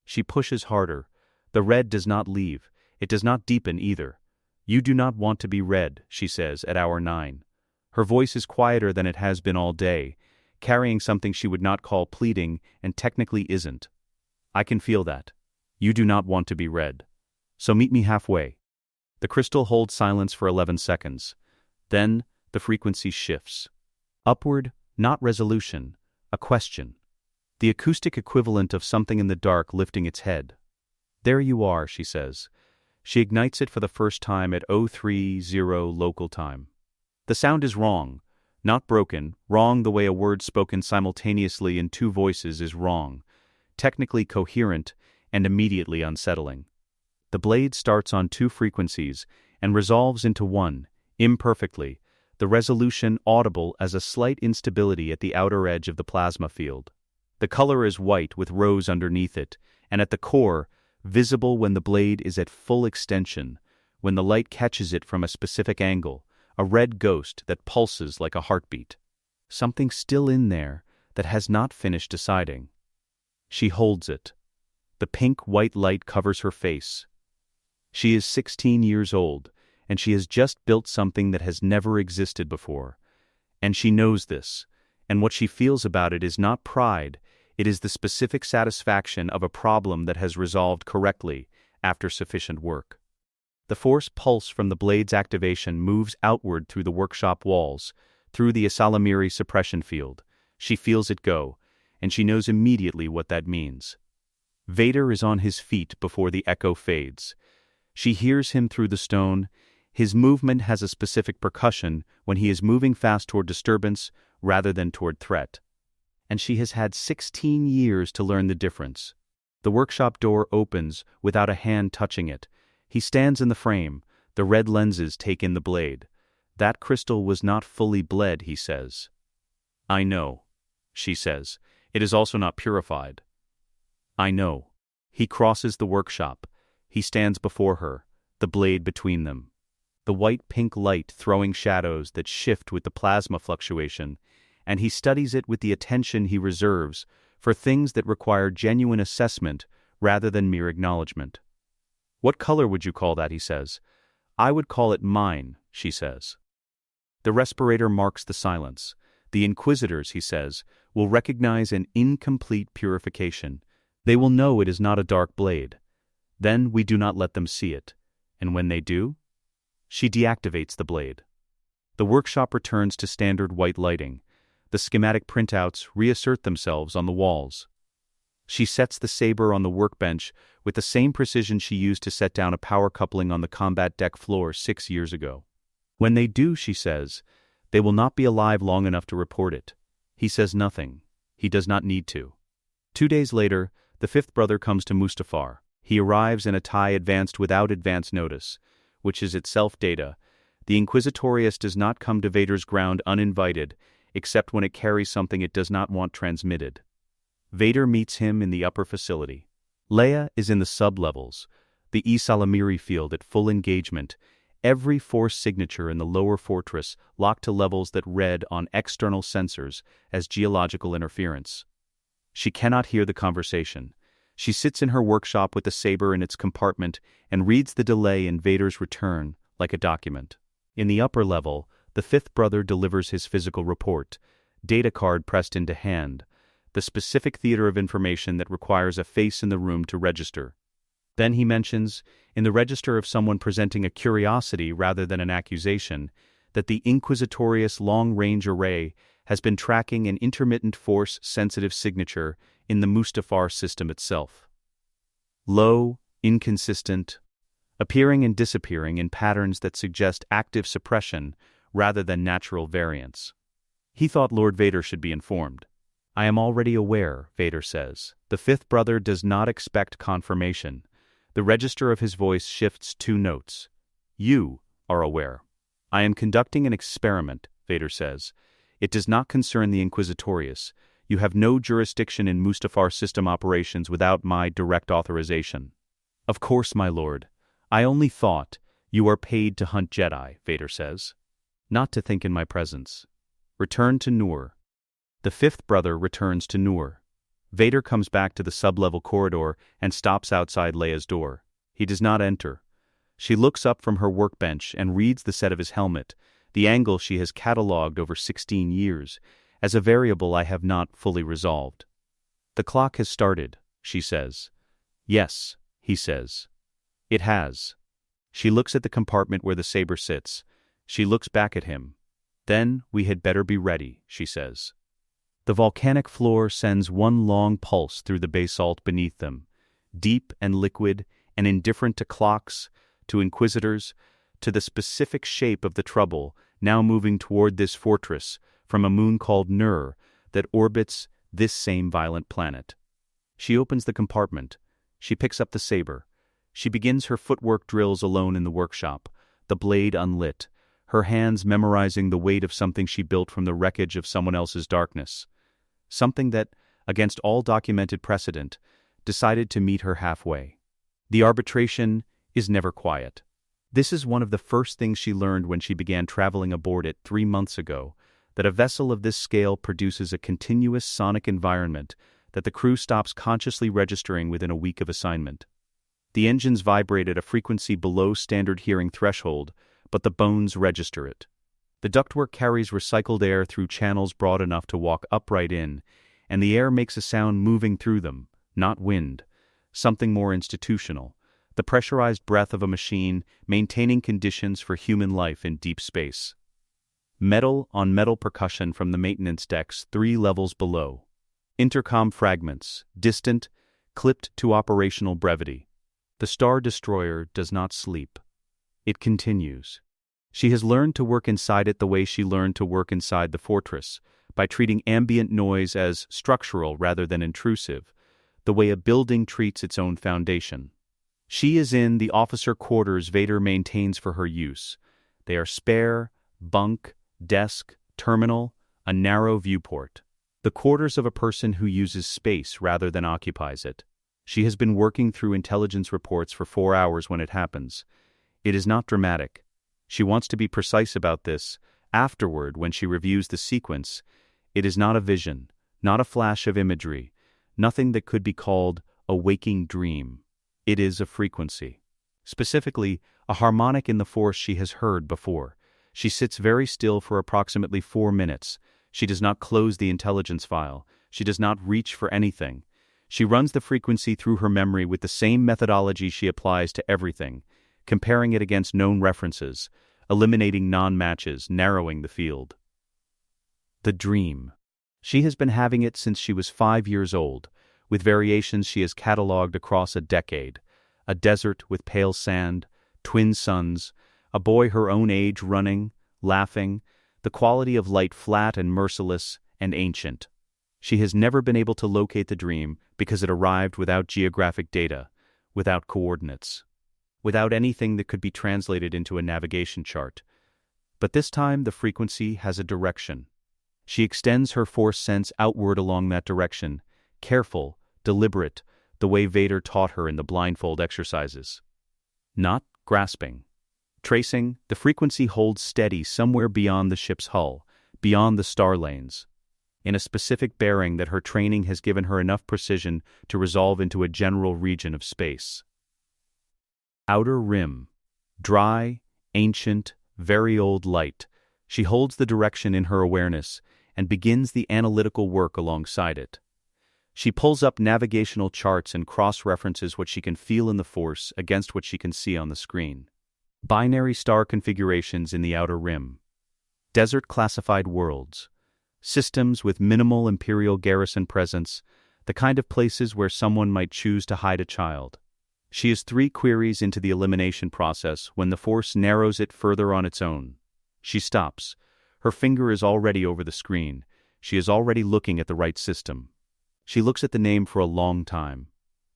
She pushes harder. The red does not leave. It does not deepen either. "You do not want to be red," she says at hour 9. Her voice is quieter than it has been all day, carrying something she would not call pleading and technically isn't. "I can feel that. You do not want to be red. So meet me halfway." The crystal holds silence for 11 seconds. Then, the frequency shifts. Upward, not resolution, a question. The acoustic equivalent of something in the dark lifting its head. "There you are," she says. She ignites it for the first time at 03:30 local time. The sound is wrong. Not broken, wrong the way a word spoken simultaneously in two voices is wrong. Technically coherent and immediately unsettling. The blade starts on 2 frequencies and resolves into one, imperfectly, the resolution audible as a slight instability at the outer edge of the plasma field. The color is white with rose underneath it, and at the core, visible when the blade is at full extension, when the light catches it from a specific angle, a red ghost that pulses like a heartbeat. Something still in there that has not finished deciding. She holds it. The pink-white light covers her face. She is 16 years old, and she has just built something that has never existed before. And she knows this, and what she feels about it is not pride, it is the specific satisfaction of a problem that has resolved correctly after sufficient work. The force pulse from the blade's activation moves outward through the workshop walls, through the Asalamiri suppression field. She feels it go, and she knows immediately what that means. Vader is on his feet before the echo fades. She hears him through the stone. His movement has a specific percussion when he is moving fast toward disturbance rather than toward threat. And she has had 16 years to learn the difference. The workshop door opens without a hand touching it. He stands in the frame. The red lenses take in the blade. That crystal was not fully bled, he says. "I know," she says. "It is also not purified." "I know." He crosses the workshop. He stands before her, the blade between them. The white-pink light throwing shadows that shift with the plasma fluctuation, and he studies it with the attention he reserves for things that require genuine assessment rather than mere acknowledgement. "What color would you call that?" he says. "I would call it mine," she says. The respirator marks the silence. The Inquisitors, he says, will recognize an incomplete purification. They will know it is not a dark blade. Then we do not let them see it. And when they do, she deactivates the blade. The workshop returns to standard white lighting. The schematic printouts reassert themselves on the walls. She sets the saber on the workbench with the same precision she used to set down a power coupling on the combat deck floor 6 years ago. When they do, she says, they will not be alive long enough to report it. He says nothing. He does not need to. 2 days later, the fifth brother comes to Mustafar. He arrives in a tie advanced without advance notice, which is itself data. The Inquisitorius does not come to Vader's ground uninvited, except when it carries something it does not want transmitted. Vader meets him in the upper facility. Leia is in the sub-levels, the Salamiri field at full engagement, every force signature in the lower fortress locked to levels that read on external sensors as geological interference. She cannot hear the conversation. She sits in her workshop with the saber in its compartment and reads the delay in Vader's return like a document. In the upper level, the fifth brother delivers his physical report, data card pressed into hand, the specific theater of information that requires a face in the room to register. Then he mentions, in the register of someone presenting a curiosity rather than an accusation, that the Inquisitorius long-range array has been tracking an intermittent force-sensitive signature in the Mustafar system itself. Low, inconsistent, appearing and disappearing in patterns that suggest active suppression rather than natural variance. He thought Lord Vader should be informed. "I am already aware," Vader says. The fifth brother does not expect confirmation. The register of his voice shifts 2 notes. "You are aware." "I am conducting an experiment," Vader says. "It does not concern the Inquisitorius. You have no jurisdiction in Mustafar system operations without my direct authorization." "Of course, my lord. I only thought you are paid to hunt Jedi," Vader says. "Not to think in my presence." Return to Nur. The fifth brother returns to Nur. Vader comes back to the sub-level corridor and stops outside Leia's door. He does not enter. She looks up from her workbench and reads the set of his helmet, the angle she has catalogued over 16 years, as a variable I have not fully resolved. The clock has started, she says. Yes, he says. It has. She looks at the compartment where the saber sits. She looks back at him. Then we had better be ready, she says. The volcanic floor sends one long pulse through the basalt beneath them, deep and liquid and indifferent to clocks, to inquisitors, to the specific shape of the trouble now moving toward this fortress from a moon called Nur that orbits this same violent planet. She opens the compartment. She picks up the saber. She begins her footwork drills alone in the workshop, the blade unlit, her hands memorizing the weight of something she built from the wreckage of someone else's darkness. Something that, against all documented precedent, decided to meet her halfway. The arbitration is never quiet. This is one of the first things she learned when she began traveling aboard it 3 months ago, that a vessel of this scale produces a continuous sonic environment that the crew stops consciously registering within a week of assignment. The engines vibrate at a frequency below standard hearing threshold, but the bones register it. The ductwork carries recycled air through channels broad enough to walk upright in, and the air makes a sound moving through them, not wind, something more institutional, the pressurized breath of a machine maintaining conditions for human life in deep space. Metal on metal percussion from the maintenance decks 3 levels below. Intercom fragments, distant, clipped to operational brevity. The Star Destroyer does not sleep. It continues. She has learned to work inside it the way she learned to work inside the fortress, by treating ambient noise as structural rather than intrusive, the way a building treats its own foundation. She is in the officer quarters Vader maintains for her use. They are spare, bunk, desk, terminal, a narrow viewport. The quarters of a person who uses space rather than occupies it. She has been working through intelligence reports for 4 hours when it happens. It is not dramatic. She wants to be precise about this. Afterward, when she reviews the sequence, it is not a vision, not a flash of imagery, nothing that could be called a waking dream. It is a frequency. Specifically, a harmonic in the force she has heard before. She sits very still for approximately 4 minutes. She does not close the intelligence file. She does not reach for anything. She runs the frequency through her memory with the same methodology she applies to everything, comparing it against known references, eliminating non-matches, narrowing the field. The dream. She has been having it since she was 5 years old, with variations she has catalogued across a decade. A desert with pale sand, twin suns, a boy her own age running, laughing, the quality of light flat and merciless and ancient. She has never been able to locate the dream because it arrived without geographic data, without coordinates, without anything that could be translated into a navigation chart. But this time the frequency has a direction. She extends her force sense outward along that direction, careful, deliberate, the way Vader taught her in the blindfold exercises. Not grasping. Tracing, the frequency holds steady somewhere beyond the ship's hull, beyond the star lanes, in a specific bearing that her training has given her enough precision to resolve into a general region of space. Outer rim. Dry, ancient, very old light. She holds the direction in her awareness and begins the analytical work alongside it. She pulls up navigational charts and cross-references what she can feel in the Force against what she can see on the screen. Binary star configurations in the outer rim. Desert classified worlds. Systems with minimal Imperial garrison presence, the kind of places where someone might choose to hide a child. She is 3 queries into the elimination process when the Force narrows it further on its own. She stops. Her finger is already over the screen. She is already looking at the right system. She looks at the name for a long time.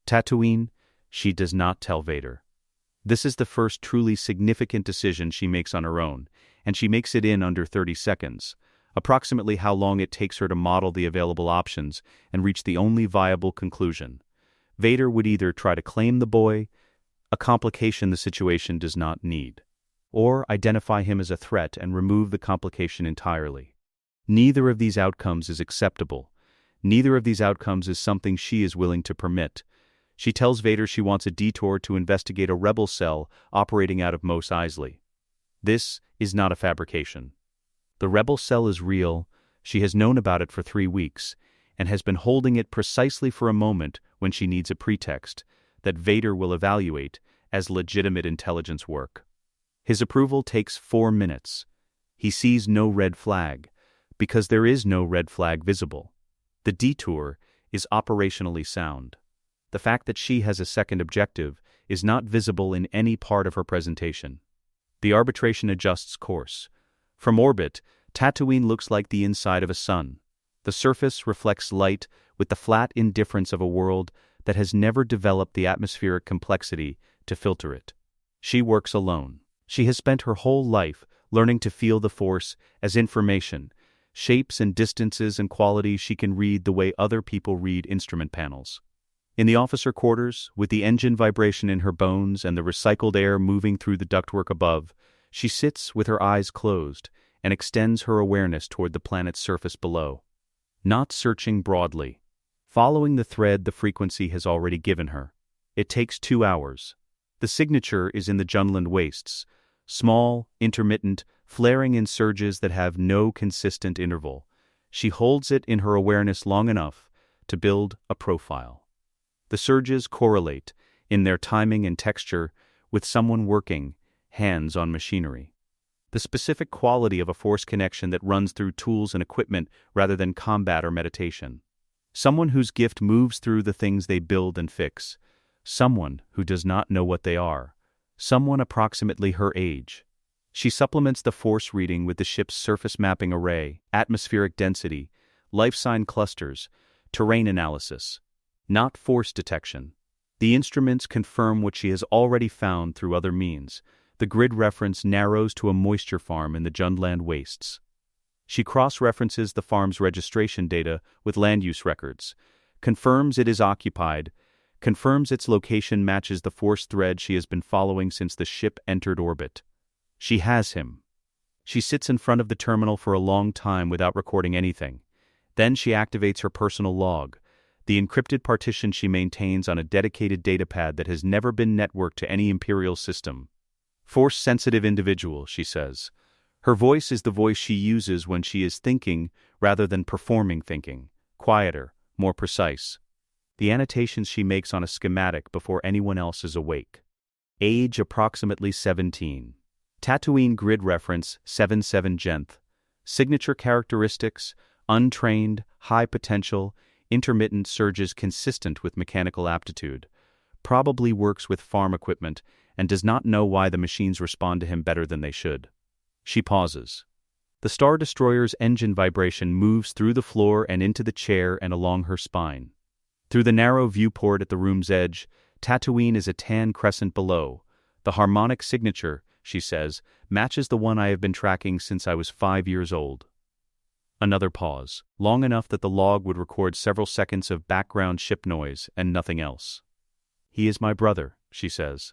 Tatooine. She does not tell Vader. This is the first truly significant decision she makes on her own, and she makes it in under 30 seconds, approximately how long it takes her to model the available options and reach the only viable conclusion. Vader would either try to claim the boy, a complication the situation does not need, or identify him as a threat and remove the complication entirely. Neither of these outcomes is acceptable. Neither of these outcomes is something she is willing to permit. She tells Vader she wants a detour to investigate a rebel cell operating out of Mos Eisley. This is not a fabrication. The rebel cell is real. She has known about it for 3 weeks, and has been holding it precisely for a moment when she needs a pretext that Vader will evaluate as legitimate intelligence work. His approval takes 4 minutes. He sees no red flag, because there is no red flag visible. The detour is operationally sound. The fact that she has a second objective is not visible in any part of her presentation. The arbitration adjusts course. From orbit, Tatooine looks like the inside of a sun. The surface reflects light with the flat indifference of a world that has never developed the atmospheric complexity to filter it. She works alone. She has spent her whole life learning to feel the Force as information, shapes and distances and qualities she can read the way other people read instrument panels. In the officer quarters, with the engine vibration in her bones and the recycled air moving through the ductwork above, she sits with her eyes closed and extends her awareness toward the planet's surface below. Not searching broadly. Following the thread the frequency has already given her. It takes 2 hours. The signature is in the Junland wastes, small, intermittent, flaring in surges that have no consistent interval. She holds it in her awareness long enough to build a profile. The surges correlate, in their timing and texture, with someone working, hands on machinery. The specific quality of a Force connection that runs through tools and equipment rather than combat or meditation. Someone whose gift moves through the things they build and fix. Someone who does not know what they are. Someone approximately her age. She supplements the Force reading with the ship's surface mapping array, atmospheric density, life sign clusters, terrain analysis. Not Force detection. The instruments confirm what she has already found through other means. The grid reference narrows to a moisture farm in the Jundland wastes. She cross-references the farm's registration data with land use records, confirms it is occupied, confirms its location matches the Force thread she has been following since the ship entered orbit. She has him. She sits in front of the terminal for a long time without recording anything. Then she activates her personal log, the encrypted partition she maintains on a dedicated datapad that has never been networked to any Imperial system. Force-sensitive individual, she says. Her voice is the voice she uses when she is thinking rather than performing thinking. Quieter, more precise. The annotations she makes on a schematic before anyone else is awake. Age approximately 17. Tatooine grid reference 77 Genth. Signature characteristics, untrained, high potential, intermittent surges consistent with mechanical aptitude. Probably works with farm equipment and does not know why the machines respond to him better than they should. She pauses. The Star Destroyer's engine vibration moves through the floor and into the chair and along her spine. Through the narrow viewport at the room's edge, Tatooine is a tan crescent below. The harmonic signature, she says, matches the one I have been tracking since I was 5 years old. Another pause, long enough that the log would record several seconds of background ship noise and nothing else. He is my brother, she says.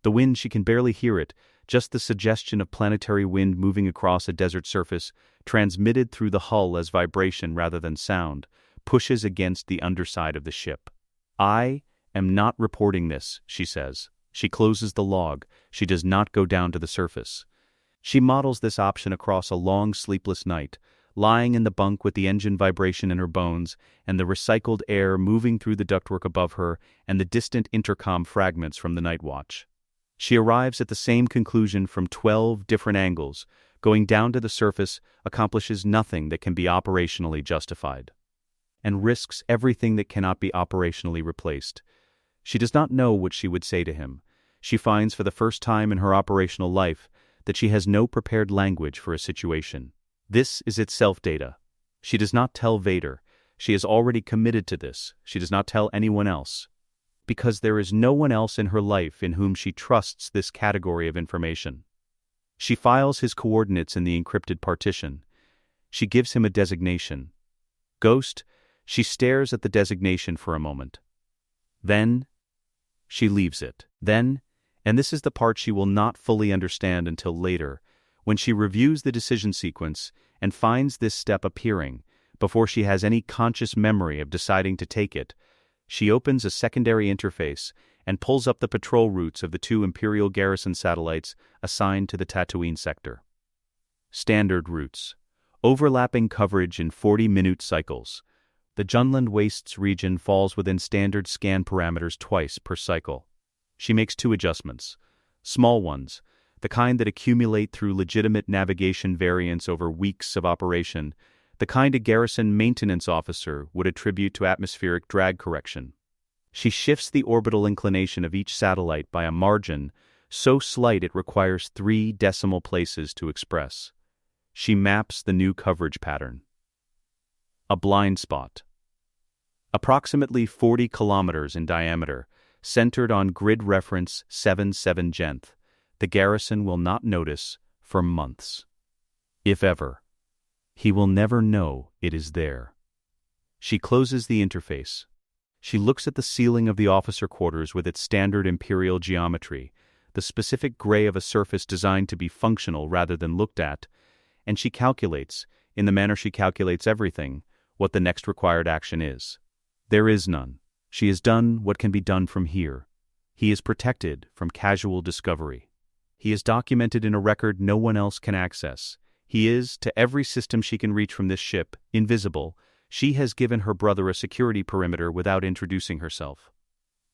The wind, she can barely hear it, just the suggestion of planetary wind moving across a desert surface, transmitted through the hull as vibration rather than sound, pushes against the underside of the ship. I am not reporting this, she says. She closes the log. She does not go down to the surface. She models this option across a long sleepless night, lying in the bunk with the engine vibration in her bones and the recycled air moving through the ductwork above her and the distant intercom fragments from the night watch. She arrives at the same conclusion from 12 different angles. Going down to the surface accomplishes nothing that can be operationally justified, and risks everything that cannot be operationally replaced. She does not know what she would say to him. She finds for the first time in her operational life that she has no prepared language for a situation. This is itself data. She does not tell Vader. She has already committed to this. She does not tell anyone else. Because there is no one else in her life in whom she trusts this category of information. She files his coordinates in the encrypted partition. She gives him a designation. Ghost. She stares at the designation for a moment. Then, she leaves it. Then, and this is the part she will not fully understand until later, When she reviews the decision sequence and finds this step appearing, before she has any conscious memory of deciding to take it, she opens a secondary interface and pulls up the patrol routes of the 2 Imperial garrison satellites assigned to the Tatooine sector. Standard routes. Overlapping coverage in 40-minute cycles. The Junland Wastes region falls within standard scan parameters twice per cycle. She makes 2 adjustments. Small ones, the kind that accumulate through legitimate navigation variance over weeks of operation, the kind a garrison maintenance officer would attribute to atmospheric drag correction. She shifts the orbital inclination of each satellite by a margin so slight it requires 3 decimal places to express. She maps the new coverage pattern. A blind spot. Approximately 40 kilometers in diameter, centered on grid reference 77 Genth, the garrison will not notice for months. If ever. He will never know it is there. She closes the interface. She looks at the ceiling of the officer quarters with its standard Imperial geometry, the specific gray of a surface designed to be functional rather than looked at, and she calculates, in the manner she calculates everything, what the next required action is. There is none. She has done what can be done from here. He is protected from casual discovery. He is documented in a record no one else can access. He is, to every system she can reach from this ship, invisible. She has given her brother a security perimeter without introducing herself.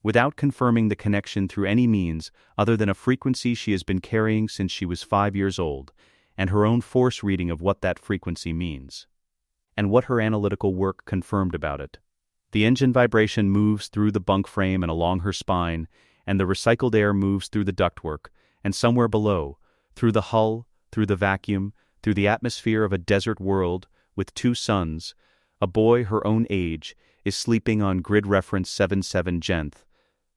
Without confirming the connection through any means other than a frequency she has been carrying since she was 5 years old, and her own force reading of what that frequency means. And what her analytical work confirmed about it. The engine vibration moves through the bunk frame and along her spine, and the recycled air moves through the ductwork, and somewhere below, through the hull, through the vacuum, through the atmosphere of a desert world with 2 suns, a boy her own age is sleeping on grid reference 77 Genth,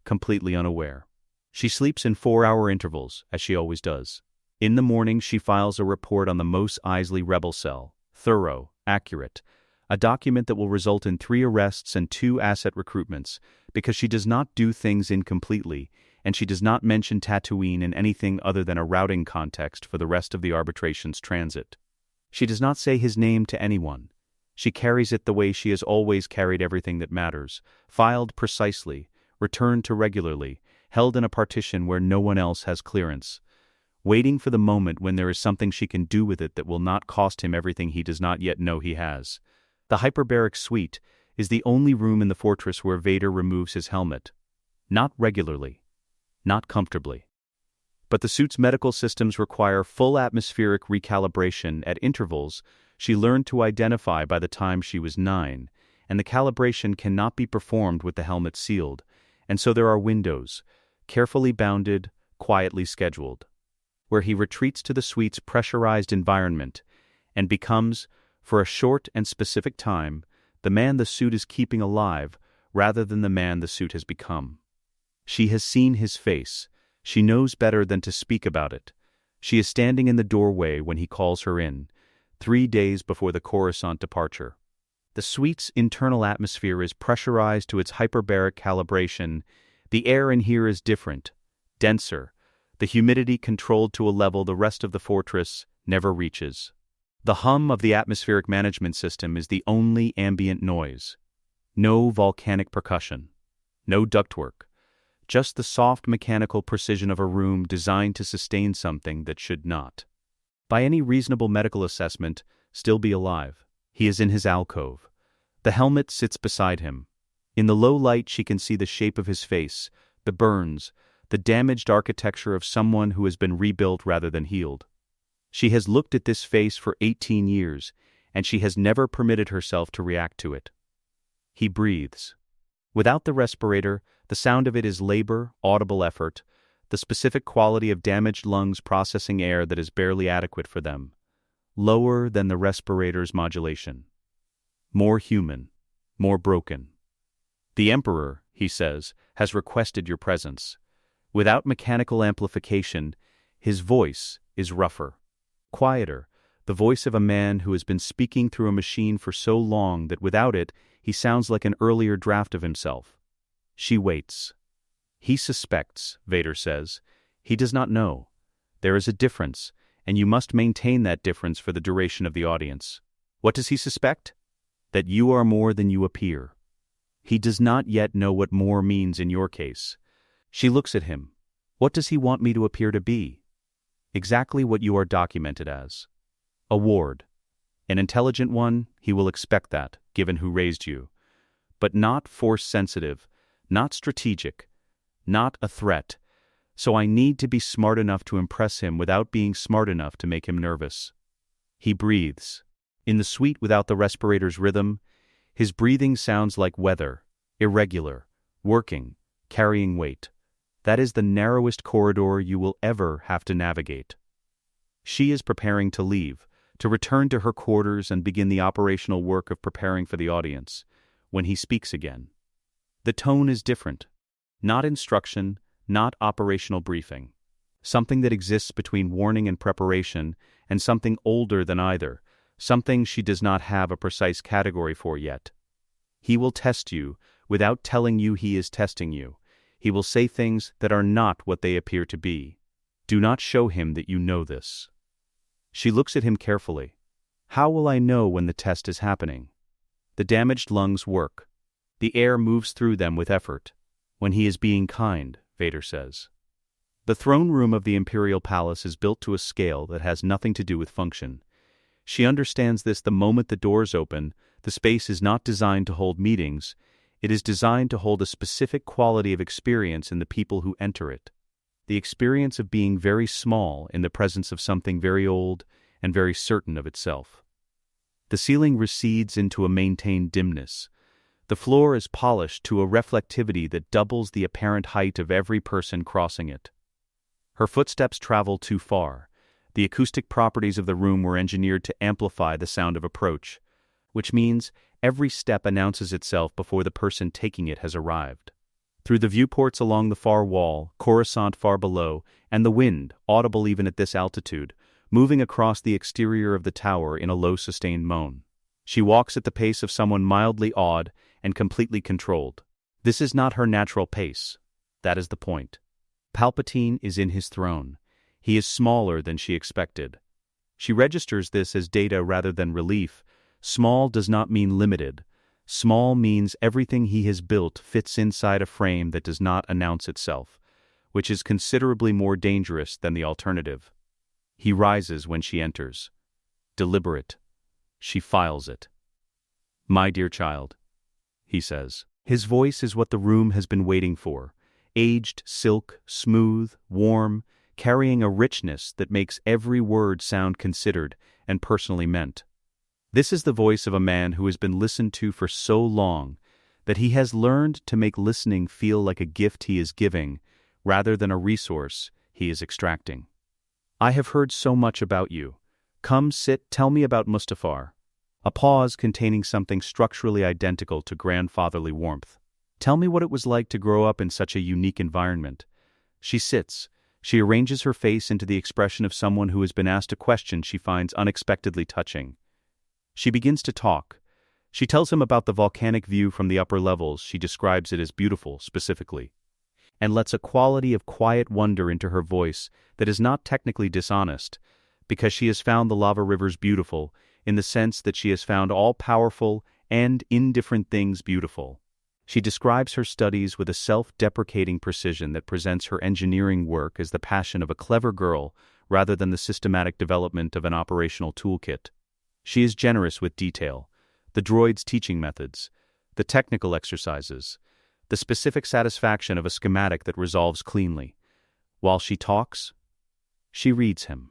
completely unaware. She sleeps in 4-hour intervals, as she always does. In the morning she files a report on the Mos Eisley rebel cell, thorough, accurate, a document that will result in 3 arrests and 2 asset recruitments, because she does not do things incompletely, and she does not mention Tatooine in anything other than a routing context for the rest of the arbitration's transit. She does not say his name to anyone. She carries it the way she has always carried everything that matters, filed precisely, returned to regularly, held in a partition where no one else has clearance, waiting for the moment when there is something she can do with it that will not cost him everything he does not yet know he has. The hyperbaric suite is the only room in the fortress where Vader removes his helmet. Not regularly. Not comfortably. But the suit's medical systems require full atmospheric recalibration at intervals she learned to identify by the time she was 9, and the calibration cannot be performed with the helmet sealed, and so there are windows, carefully bounded, quietly scheduled, where he retreats to the suite's pressurized environment and becomes, for a short and specific time, the man the suit is keeping alive rather than the man the suit has become. She has seen his face. She knows better than to speak about it. She is standing in the doorway when he calls her in, 3 days before the Coruscant departure. The suite's internal atmosphere is pressurized to its hyperbaric calibration. The air in here is different, denser, the humidity controlled to a level the rest of the fortress never reaches. The hum of the atmospheric management system is the only ambient noise. No volcanic percussion. No ductwork. Just the soft mechanical precision of a room designed to sustain something that should not, by any reasonable medical assessment, still be alive. He is in his alcove. The helmet sits beside him. In the low light she can see the shape of his face, the burns, the damaged architecture of someone who has been rebuilt rather than healed. She has looked at this face for 18 years, and she has never permitted herself to react to it. He breathes. Without the respirator, the sound of it is labor, audible effort, the specific quality of damaged lungs processing air that is barely adequate for them, lower than the respirator's modulation. More human, more broken. The Emperor, he says, has requested your presence. Without mechanical amplification, his voice is rougher, quieter, the voice of a man who has been speaking through a machine for so long that without it, he sounds like an earlier draft of himself. She waits. He suspects, Vader says. He does not know. There is a difference, and you must maintain that difference for the duration of the audience. What does he suspect? That you are more than you appear. He does not yet know what more means in your case. She looks at him. What does he want me to appear to be? Exactly what you are documented as. A ward. An intelligent one, he will expect that, given who raised you. But not force-sensitive, not strategic, not a threat. So I need to be smart enough to impress him without being smart enough to make him nervous. He breathes. In the suite without the respirator's rhythm, his breathing sounds like weather, irregular, working, carrying weight. That is the narrowest corridor you will ever have to navigate. She is preparing to leave, to return to her quarters and begin the operational work of preparing for the audience, when he speaks again. The tone is different. Not instruction, not operational briefing. Something that exists between warning and preparation, and something older than either, something she does not have a precise category for yet. He will test you without telling you he is testing you. He will say things that are not what they appear to be. Do not show him that you know this. She looks at him carefully. How will I know when the test is happening? The damaged lungs work. The air moves through them with effort. When he is being kind, Vader says. The throne room of the Imperial Palace is built to a scale that has nothing to do with function. She understands this the moment the doors open. The space is not designed to hold meetings. It is designed to hold a specific quality of experience in the people who enter it. The experience of being very small in the presence of something very old and very certain of itself. The ceiling recedes into a maintained dimness. The floor is polished to a reflectivity that doubles the apparent height of every person crossing it. Her footsteps travel too far. The acoustic properties of the room were engineered to amplify the sound of approach, which means every step announces itself before the person taking it has arrived. Through the viewports along the far wall, Coruscant far below, and the wind, audible even at this altitude, moving across the exterior of the tower in a low sustained moan. She walks at the pace of someone mildly awed and completely controlled. This is not her natural pace. That is the point. Palpatine is in his throne. He is smaller than she expected. She registers this as data rather than relief. Small does not mean limited. Small means everything he has built fits inside a frame that does not announce itself, which is considerably more dangerous than the alternative. He rises when she enters. Deliberate. She files it. "My dear child," he says. His voice is what the room has been waiting for. Aged, silk, smooth, warm, carrying a richness that makes every word sound considered and personally meant. This is the voice of a man who has been listened to for so long that he has learned to make listening feel like a gift he is giving rather than a resource he is extracting. "I have heard so much about you. Come sit, tell me about Mustafar." A pause containing something structurally identical to grandfatherly warmth. "Tell me what it was like to grow up in such a unique environment." She sits. She arranges her face into the expression of someone who has been asked a question she finds unexpectedly touching. She begins to talk. She tells him about the volcanic view from the upper levels. She describes it as beautiful, specifically, and lets a quality of quiet wonder into her voice that is not technically dishonest, because she has found the lava rivers beautiful, in the sense that she has found all-powerful and indifferent things beautiful. She describes her studies with a self-deprecating precision that presents her engineering work as the passion of a clever girl rather than the systematic development of an operational toolkit. She is generous with detail, the droid's teaching methods, the technical exercises, the specific satisfaction of a schematic that resolves cleanly. While she talks, she reads him.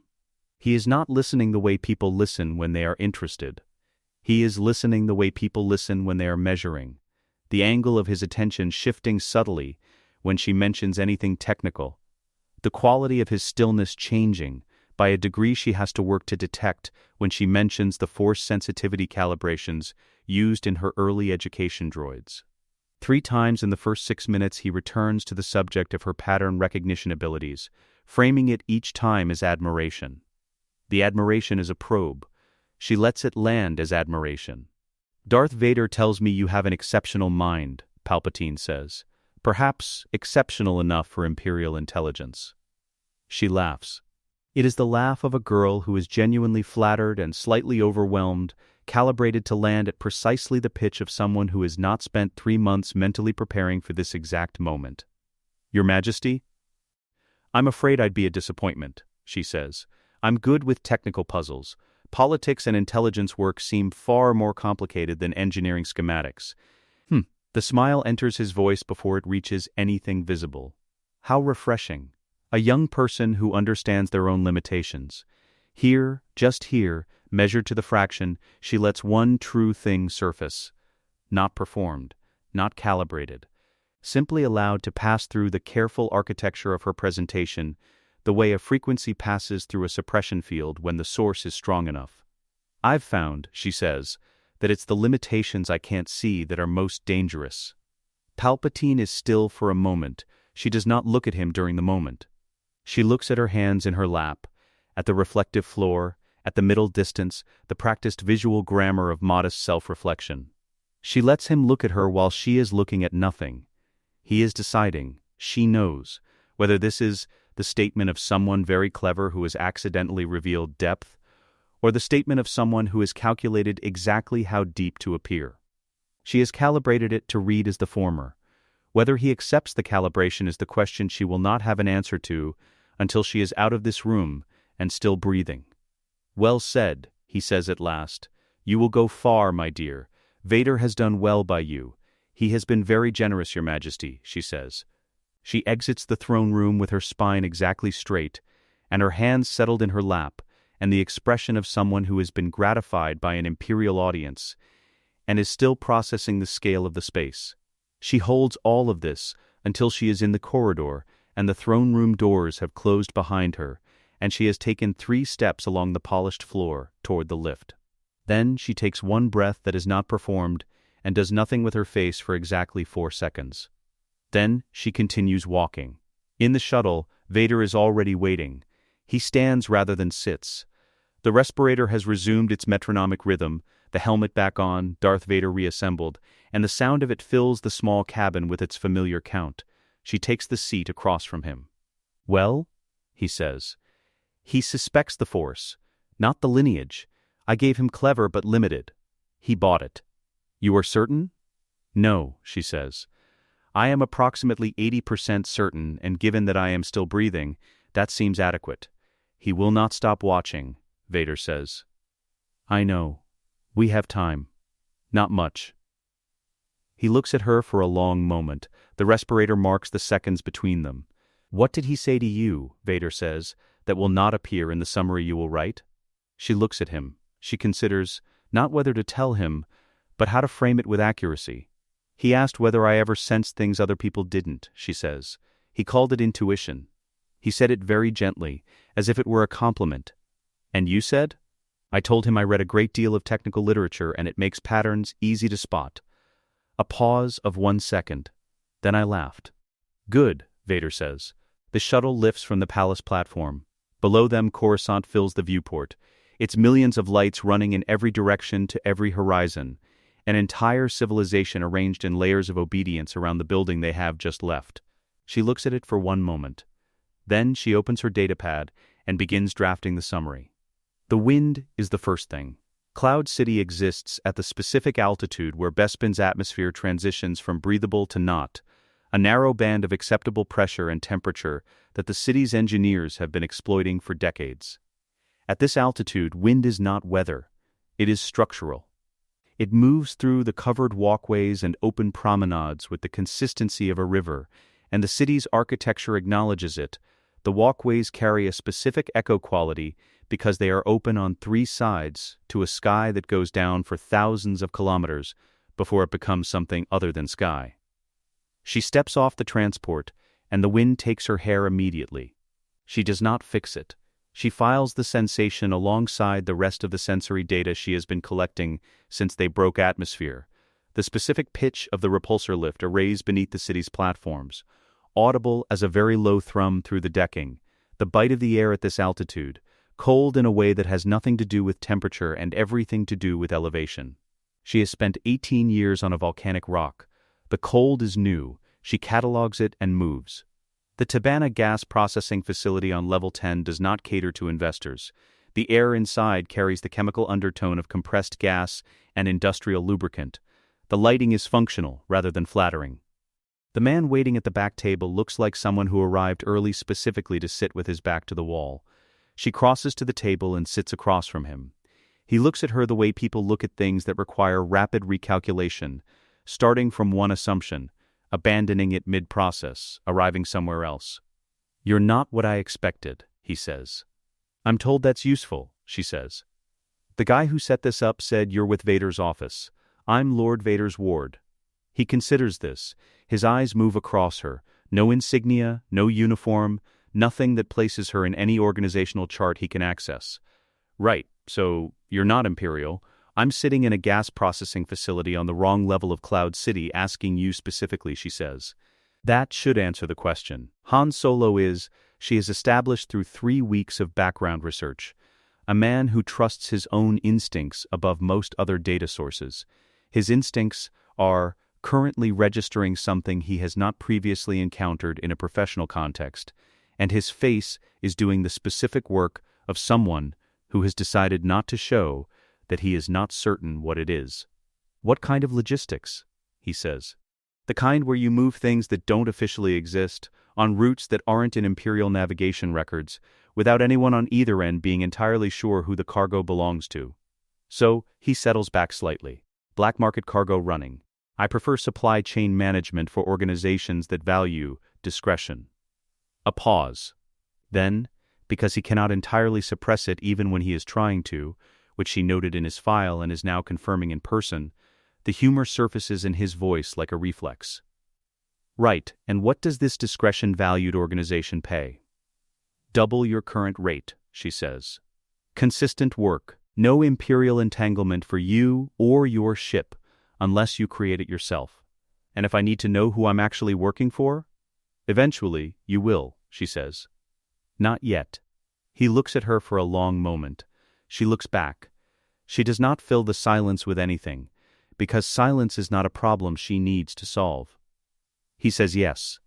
He is not listening the way people listen when they are interested. He is listening the way people listen when they are measuring, the angle of his attention shifting subtly when she mentions anything technical, the quality of his stillness changing by a degree she has to work to detect when she mentions the force sensitivity calibrations used in her early education droids. 3 times in the first 6 minutes he returns to the subject of her pattern recognition abilities, framing it each time as admiration. The admiration is a probe. She lets it land as admiration. "Darth Vader tells me you have an exceptional mind," Palpatine says. "Perhaps exceptional enough for Imperial intelligence." She laughs. It is the laugh of a girl who is genuinely flattered and slightly overwhelmed, calibrated to land at precisely the pitch of someone who has not spent 3 months mentally preparing for this exact moment. "Your Majesty?" "I'm afraid I'd be a disappointment," she says. "I'm good with technical puzzles. Politics and intelligence work seem far more complicated than engineering schematics." The smile enters his voice before it reaches anything visible. How refreshing. A young person who understands their own limitations. Here, just here, measured to the fraction, she lets one true thing surface. Not performed, not calibrated. Simply allowed to pass through the careful architecture of her presentation, the way a frequency passes through a suppression field when the source is strong enough. "I've found," she says, "that it's the limitations I can't see that are most dangerous." Palpatine is still for a moment. She does not look at him during the moment. She looks at her hands in her lap, at the reflective floor, at the middle distance, the practiced visual grammar of modest self-reflection. She lets him look at her while she is looking at nothing. He is deciding, she knows, whether this is the statement of someone very clever who has accidentally revealed depth, or the statement of someone who has calculated exactly how deep to appear. She has calibrated it to read as the former. Whether he accepts the calibration is the question she will not have an answer to until she is out of this room and still breathing. "Well said," he says at last. "You will go far, my dear. Vader has done well by you. He has been very generous, Your Majesty," she says. She exits the throne room with her spine exactly straight, and her hands settled in her lap, and the expression of someone who has been gratified by an imperial audience, and is still processing the scale of the space. She holds all of this until she is in the corridor, and the throne room doors have closed behind her, and she has taken 3 steps along the polished floor toward the lift. Then she takes one breath that is not performed, and does nothing with her face for exactly 4 seconds. Then she continues walking. In the shuttle, Vader is already waiting. He stands rather than sits. The respirator has resumed its metronomic rhythm, the helmet back on, Darth Vader reassembled, and the sound of it fills the small cabin with its familiar count. She takes the seat across from him. "Well?" he says. "He suspects the Force, not the lineage. I gave him clever but limited. He bought it." "You are certain?" "No," she says. "I am approximately 80% certain, and given that I am still breathing, that seems adequate." "He will not stop watching," Vader says. "I know. We have time. Not much." He looks at her for a long moment. The respirator marks the seconds between them. "What did he say to you," Vader says, "that will not appear in the summary you will write?" She looks at him. She considers, not whether to tell him, but how to frame it with accuracy. "He asked whether I ever sensed things other people didn't," she says. "He called it intuition. He said it very gently, as if it were a compliment." "And you said?" "I told him I read a great deal of technical literature and it makes patterns easy to spot." A pause of 1 second. Then I laughed. "Good," Vader says. The shuttle lifts from the palace platform. Below them, Coruscant fills the viewport. Its millions of lights running in every direction to every horizon. An entire civilization arranged in layers of obedience around the building they have just left. She looks at it for 1 moment. Then she opens her datapad and begins drafting the summary. The wind is the first thing. Cloud City exists at the specific altitude where Bespin's atmosphere transitions from breathable to not, a narrow band of acceptable pressure and temperature that the city's engineers have been exploiting for decades. At this altitude, wind is not weather. It is structural. It moves through the covered walkways and open promenades with the consistency of a river, and the city's architecture acknowledges it. The walkways carry a specific echo quality because they are open on 3 sides to a sky that goes down for thousands of kilometers before it becomes something other than sky. She steps off the transport, and the wind takes her hair immediately. She does not fix it. She files the sensation alongside the rest of the sensory data she has been collecting since they broke atmosphere. The specific pitch of the repulsor lift arrays beneath the city's platforms, audible as a very low thrum through the decking, the bite of the air at this altitude, cold in a way that has nothing to do with temperature and everything to do with elevation. She has spent 18 years on a volcanic rock. The cold is new. She catalogs it and moves. The Tabana gas processing facility on level 10 does not cater to investors. The air inside carries the chemical undertone of compressed gas and industrial lubricant. The lighting is functional rather than flattering. The man waiting at the back table looks like someone who arrived early specifically to sit with his back to the wall. She crosses to the table and sits across from him. He looks at her the way people look at things that require rapid recalculation, starting from one assumption, abandoning it mid-process, arriving somewhere else. "You're not what I expected," he says. "I'm told that's useful," she says. "The guy who set this up said you're with Vader's office. I'm Lord Vader's ward." He considers this. His eyes move across her. No insignia, no uniform, nothing that places her in any organizational chart he can access. "Right, so you're not Imperial. I'm sitting in a gas processing facility on the wrong level of Cloud City asking you specifically," she says. That should answer the question. Han Solo is, she has established through 3 weeks of background research, a man who trusts his own instincts above most other data sources. His instincts are currently registering something he has not previously encountered in a professional context, and his face is doing the specific work of someone who has decided not to show that he is not certain what it is. "What kind of logistics?" he says. "The kind where you move things that don't officially exist, on routes that aren't in Imperial navigation records, without anyone on either end being entirely sure who the cargo belongs to." So, he settles back slightly. "Black market cargo running. I prefer supply chain management for organizations that value discretion." A pause. Then, because he cannot entirely suppress it even when he is trying to, which she noted in his file and is now confirming in person, the humor surfaces in his voice like a reflex. "Right, and what does this discretion-valued organization pay?" "Double your current rate," she says. "Consistent work, no Imperial entanglement for you or your ship, unless you create it yourself. And if I need to know who I'm actually working for?" "Eventually, you will," she says. "Not yet." He looks at her for a long moment. She looks back. She does not fill the silence with anything, because silence is not a problem she needs to solve. He says yes.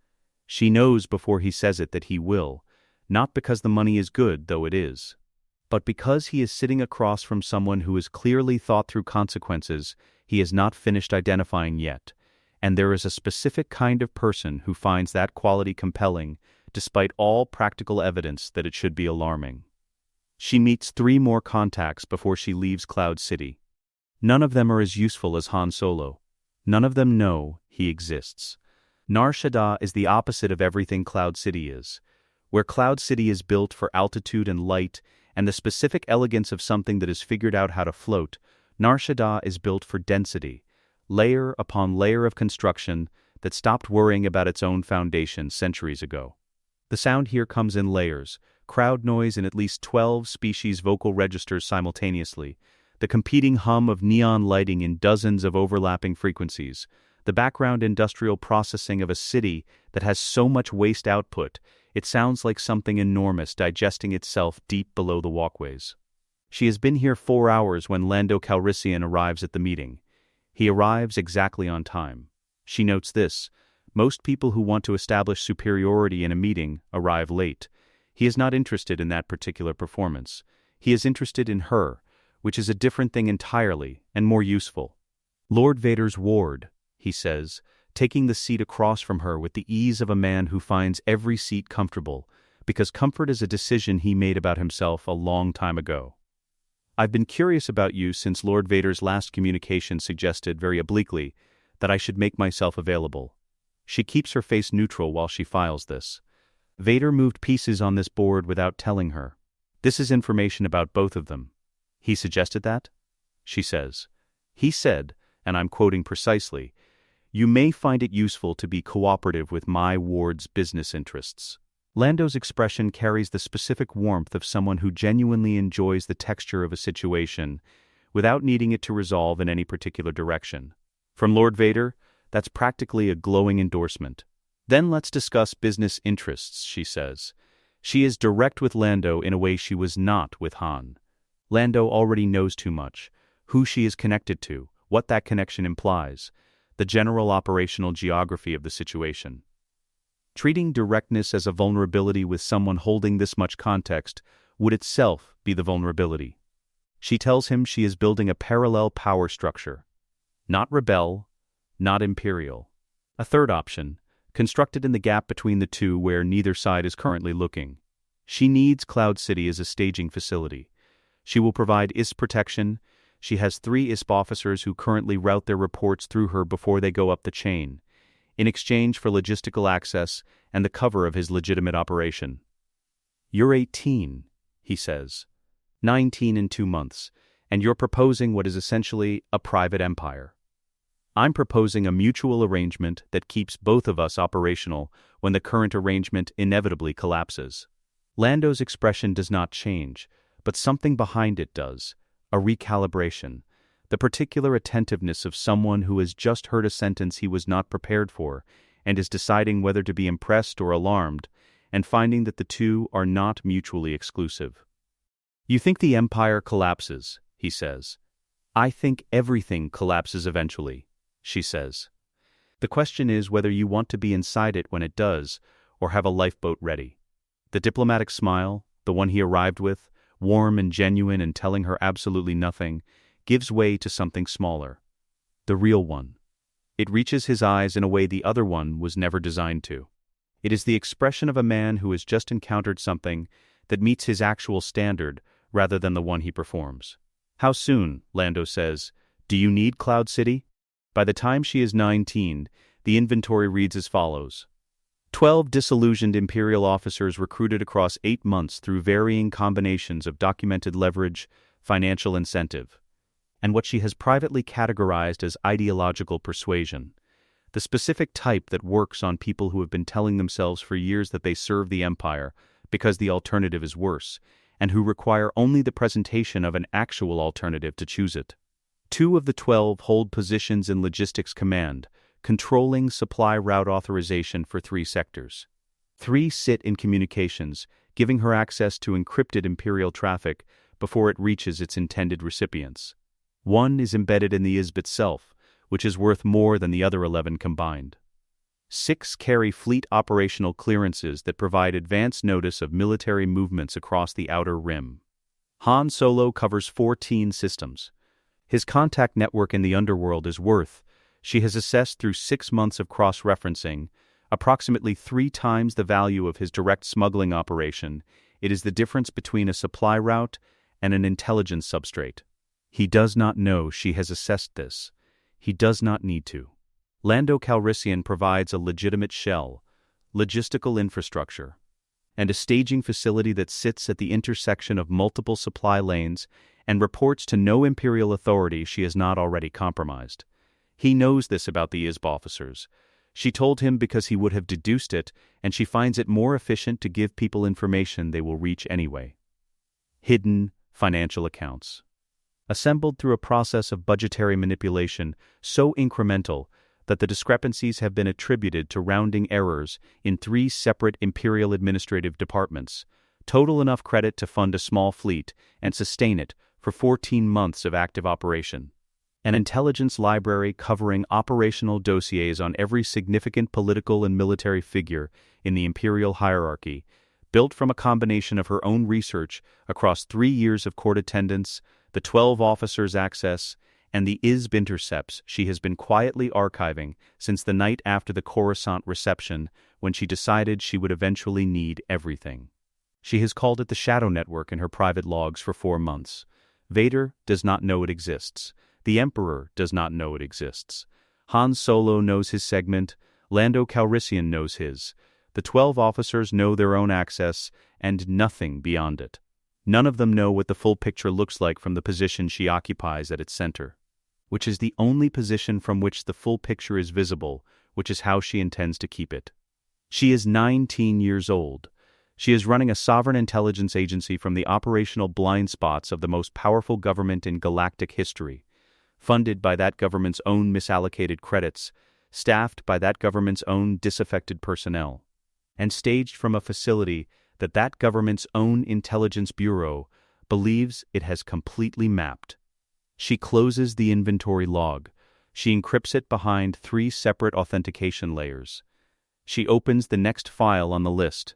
She knows before he says it that he will, not because the money is good, though it is, but because he is sitting across from someone who has clearly thought through consequences he has not finished identifying yet, and there is a specific kind of person who finds that quality compelling, despite all practical evidence that it should be alarming. She meets 3 more contacts before she leaves Cloud City. None of them are as useful as Han Solo. None of them know he exists. Nar Shaddaa is the opposite of everything Cloud City is. Where Cloud City is built for altitude and light and the specific elegance of something that has figured out how to float, Nar Shaddaa is built for density, layer upon layer of construction that stopped worrying about its own foundation centuries ago. The sound here comes in layers, crowd noise in at least 12 species vocal registers simultaneously, the competing hum of neon lighting in dozens of overlapping frequencies, the background industrial processing of a city that has so much waste output, it sounds like something enormous digesting itself deep below the walkways. She has been here 4 hours when Lando Calrissian arrives at the meeting. He arrives exactly on time. She notes this: most people who want to establish superiority in a meeting arrive late. He is not interested in that particular performance. He is interested in her, which is a different thing entirely and more useful. "Lord Vader's ward," he says, taking the seat across from her with the ease of a man who finds every seat comfortable, because comfort is a decision he made about himself a long time ago. "I've been curious about you since Lord Vader's last communication suggested, very obliquely, that I should make myself available." She keeps her face neutral while she files this. "Vader moved pieces on this board without telling her. This is information about both of them." "He suggested that?" She says. "He said, and I'm quoting precisely, 'You may find it useful to be cooperative with my ward's business interests.'" Lando's expression carries the specific warmth of someone who genuinely enjoys the texture of a situation without needing it to resolve in any particular direction. From Lord Vader, that's practically a glowing endorsement. "Then let's discuss business interests," she says. She is direct with Lando in a way she was not with Han. Lando already knows too much, who she is connected to, what that connection implies, the general operational geography of the situation. Treating directness as a vulnerability with someone holding this much context would itself be the vulnerability. She tells him she is building a parallel power structure. Not rebel, not imperial. A third option, constructed in the gap between the two where neither side is currently looking. She needs Cloud City as a staging facility. She will provide ISP protection. She has 3 ISP officers who currently route their reports through her before they go up the chain, in exchange for logistical access and the cover of his legitimate operation. "You're 18, he says. 19 in 2 months, and you're proposing what is essentially a private empire. I'm proposing a mutual arrangement that keeps both of us operational when the current arrangement inevitably collapses." Lando's expression does not change, but something behind it does, a recalibration, the particular attentiveness of someone who has just heard a sentence he was not prepared for and is deciding whether to be impressed or alarmed, and finding that the two are not mutually exclusive. "You think the empire collapses," he says. "I think everything collapses eventually," she says. "The question is whether you want to be inside it when it does, or have a lifeboat ready." The diplomatic smile, the one he arrived with, warm and genuine and telling her absolutely nothing, gives way to something smaller. The real one. It reaches his eyes in a way the other one was never designed to. It is the expression of a man who has just encountered something that meets his actual standard rather than the one he performs. "How soon?" Lando says. "Do you need Cloud City?" By the time she is 19, the inventory reads as follows. 12 disillusioned Imperial officers recruited across 8 months through varying combinations of documented leverage, financial incentive, and what she has privately categorized as ideological persuasion, the specific type that works on people who have been telling themselves for years that they serve the Empire because the alternative is worse, and who require only the presentation of an actual alternative to choose it. 2 of the 12 hold positions in Logistics Command, controlling supply route authorization for 3 sectors. 3 sit in Communications, giving her access to encrypted Imperial traffic before it reaches its intended recipients. 1 is embedded in the ISB itself, which is worth more than the other 11 combined. 6 carry fleet operational clearances that provide advance notice of military movements across the Outer Rim. Han Solo covers 14 systems. His contact network in the underworld is worth, she has assessed through 6 months of cross-referencing, approximately 3 times the value of his direct smuggling operation. It is the difference between a supply route and an intelligence substrate. He does not know she has assessed this. He does not need to. Lando Calrissian provides a legitimate shell, logistical infrastructure, and a staging facility that sits at the intersection of multiple supply lanes and reports to no Imperial authority she has not already compromised. He knows this about the ISB officers. She told him because he would have deduced it, and she finds it more efficient to give people information they will reach anyway. Hidden financial accounts. Assembled through a process of budgetary manipulation so incremental that the discrepancies have been attributed to rounding errors in 3 separate Imperial administrative departments, total enough credit to fund a small fleet and sustain it for 14 months of active operation. An intelligence library covering operational dossiers on every significant political and military figure in the Imperial hierarchy, built from a combination of her own research across 3 years of court attendance, the 12 officers' access, and the ISB intercepts she has been quietly archiving since the night after the Coruscant reception when she decided she would eventually need everything. She has called it the Shadow Network in her private logs for 4 months. Vader does not know it exists. The Emperor does not know it exists. Han Solo knows his segment. Lando Calrissian knows his. The 12 officers know their own access, and nothing beyond it. None of them know what the full picture looks like from the position she occupies at its center, which is the only position from which the full picture is visible, which is how she intends to keep it. She is 19 years old. She is running a sovereign intelligence agency from the operational blind spots of the most powerful government in galactic history, funded by that government's own misallocated credits, staffed by that government's own disaffected personnel, and staged from a facility that government's own intelligence bureau believes it has completely mapped. She closes the inventory log. She encrypts it behind 3 separate authentication layers. She opens the next file on the list.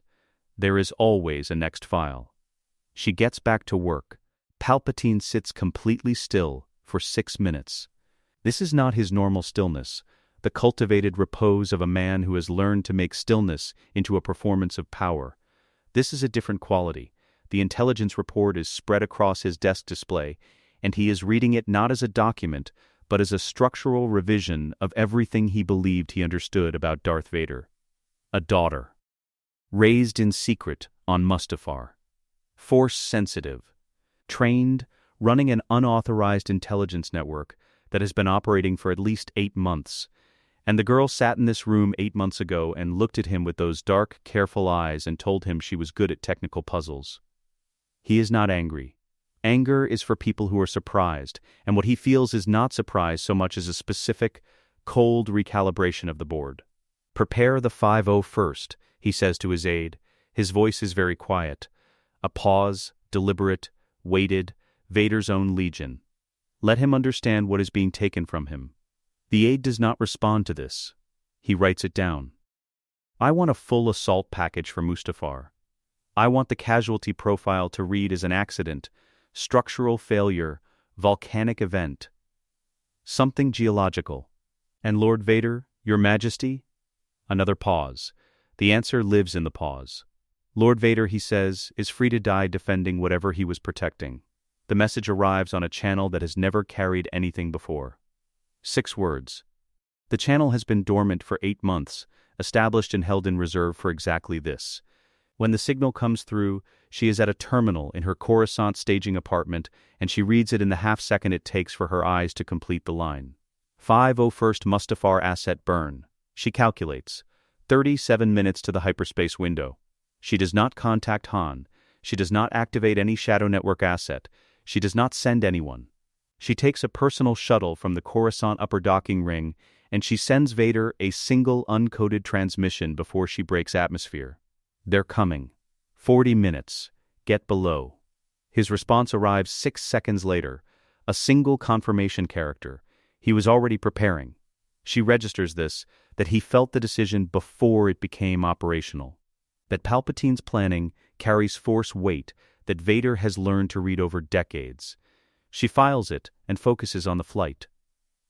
There is always a next file. She gets back to work. Palpatine sits completely still for 6 minutes. This is not his normal stillness, the cultivated repose of a man who has learned to make stillness into a performance of power. This is a different quality. The intelligence report is spread across his desk display, and he is reading it not as a document, but as a structural revision of everything he believed he understood about Darth Vader. A daughter. Raised in secret on Mustafar. Force-sensitive. Trained, running an unauthorized intelligence network that has been operating for at least 8 months. And the girl sat in this room 8 months ago and looked at him with those dark, careful eyes and told him she was good at technical puzzles. He is not angry. Anger is for people who are surprised, and what he feels is not surprise so much as a specific, cold recalibration of the board. "Prepare the 5-0 first," he says to his aide. His voice is very quiet. A pause, deliberate, weighted, Vader's own legion. Let him understand what is being taken from him. The aide does not respond to this. He writes it down. "I want a full assault package for Mustafar. I want the casualty profile to read as an accident, structural failure, volcanic event. Something geological. And Lord Vader, Your Majesty?" Another pause. The answer lives in the pause. Lord Vader, he says, is free to die defending whatever he was protecting. The message arrives on a channel that has never carried anything before. 6 words. The channel has been dormant for 8 months, established and held in reserve for exactly this. When the signal comes through, she is at a terminal in her Coruscant staging apartment, and she reads it in the half-second it takes for her eyes to complete the line. 5:01 first Mustafar asset burn. She calculates. 37 minutes to the hyperspace window. She does not contact Han. She does not activate any Shadow Network asset. She does not send anyone. She takes a personal shuttle from the Coruscant upper docking ring, and she sends Vader a single uncoded transmission before she breaks atmosphere. "They're coming. 40 minutes. Get below." His response arrives 6 seconds later. A single confirmation character. He was already preparing. She registers this, that he felt the decision before it became operational. That Palpatine's planning carries force weight that Vader has learned to read over decades. She files it and focuses on the flight.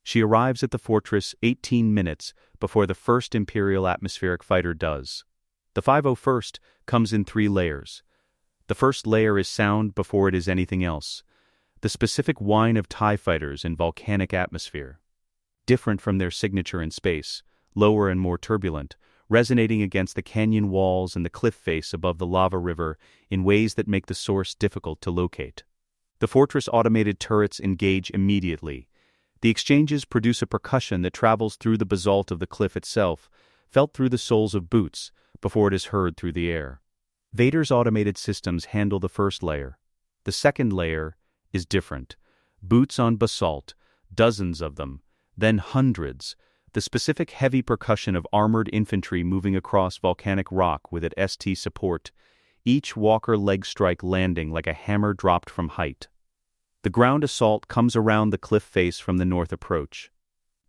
She arrives at the fortress 18 minutes before the first Imperial atmospheric fighter does. The 5:01 first comes in 3 layers. The first layer is sound before it is anything else. The specific whine of TIE fighters in volcanic atmosphere. Different from their signature in space, lower and more turbulent, resonating against the canyon walls and the cliff face above the lava river in ways that make the source difficult to locate. The fortress automated turrets engage immediately. The exchanges produce a percussion that travels through the basalt of the cliff itself, felt through the soles of boots, before it is heard through the air. Vader's automated systems handle the first layer. The second layer is different. Boots on basalt, dozens of them, then hundreds. The specific heavy percussion of armored infantry moving across volcanic rock with at ST support, each Walker leg strike landing like a hammer dropped from height. The ground assault comes around the cliff face from the north approach.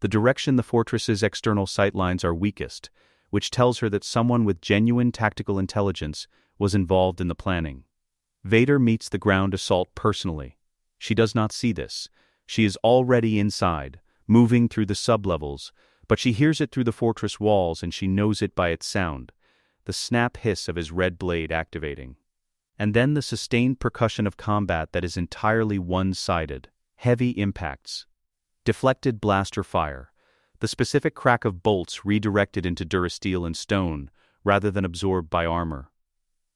The direction the fortress's external sightlines are weakest, which tells her that someone with genuine tactical intelligence was involved in the planning. Vader meets the ground assault personally. She does not see this. She is already inside, moving through the sublevels, but she hears it through the fortress walls and she knows it by its sound, the snap hiss of his red blade activating. And then the sustained percussion of combat that is entirely one-sided, heavy impacts, deflected blaster fire, the specific crack of bolts redirected into durasteel and stone rather than absorbed by armor.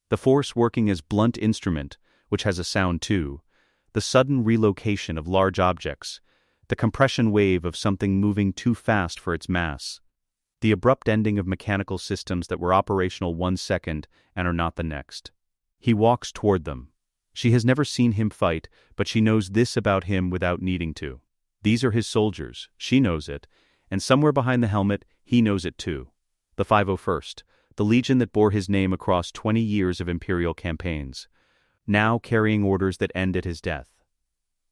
The force working as blunt instrument, which has a sound too, the sudden relocation of large objects, the compression wave of something moving too fast for its mass, the abrupt ending of mechanical systems that were operational 1 second and are not the next. He walks toward them. She has never seen him fight, but she knows this about him without needing to. These are his soldiers, she knows it, and somewhere behind the helmet, he knows it too. The 5:01 first, the legion that bore his name across 20 years of Imperial campaigns, now carrying orders that end at his death.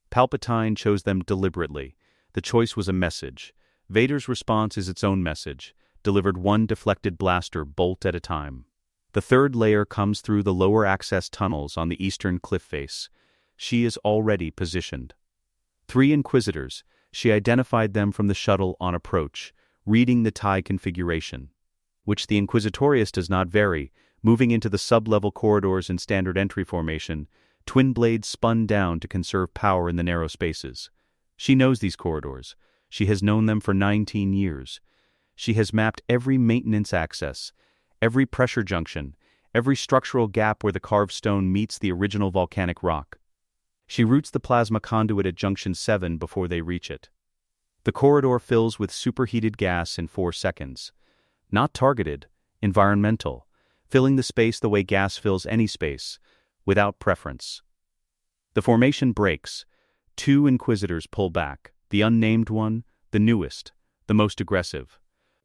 Palpatine chose them deliberately. The choice was a message. Vader's response is its own message, delivered one deflected blaster bolt at a time. The third layer comes through the lower access tunnels on the eastern cliff face. She is already positioned. 3 Inquisitors, she identified them from the shuttle on approach, reading the TIE configuration, which the Inquisitorius does not vary, moving into the sub-level corridors in standard entry formation. Twin blades spun down to conserve power in the narrow spaces. She knows these corridors. She has known them for 19 years. She has mapped every maintenance access, every pressure junction, every structural gap where the carved stone meets the original volcanic rock. She routes the plasma conduit at Junction 7 before they reach it. The corridor fills with superheated gas in 4 seconds. Not targeted, environmental, filling the space the way gas fills any space, without preference. The formation breaks. 2 Inquisitors pull back, the unnamed one, the newest, the most aggressive.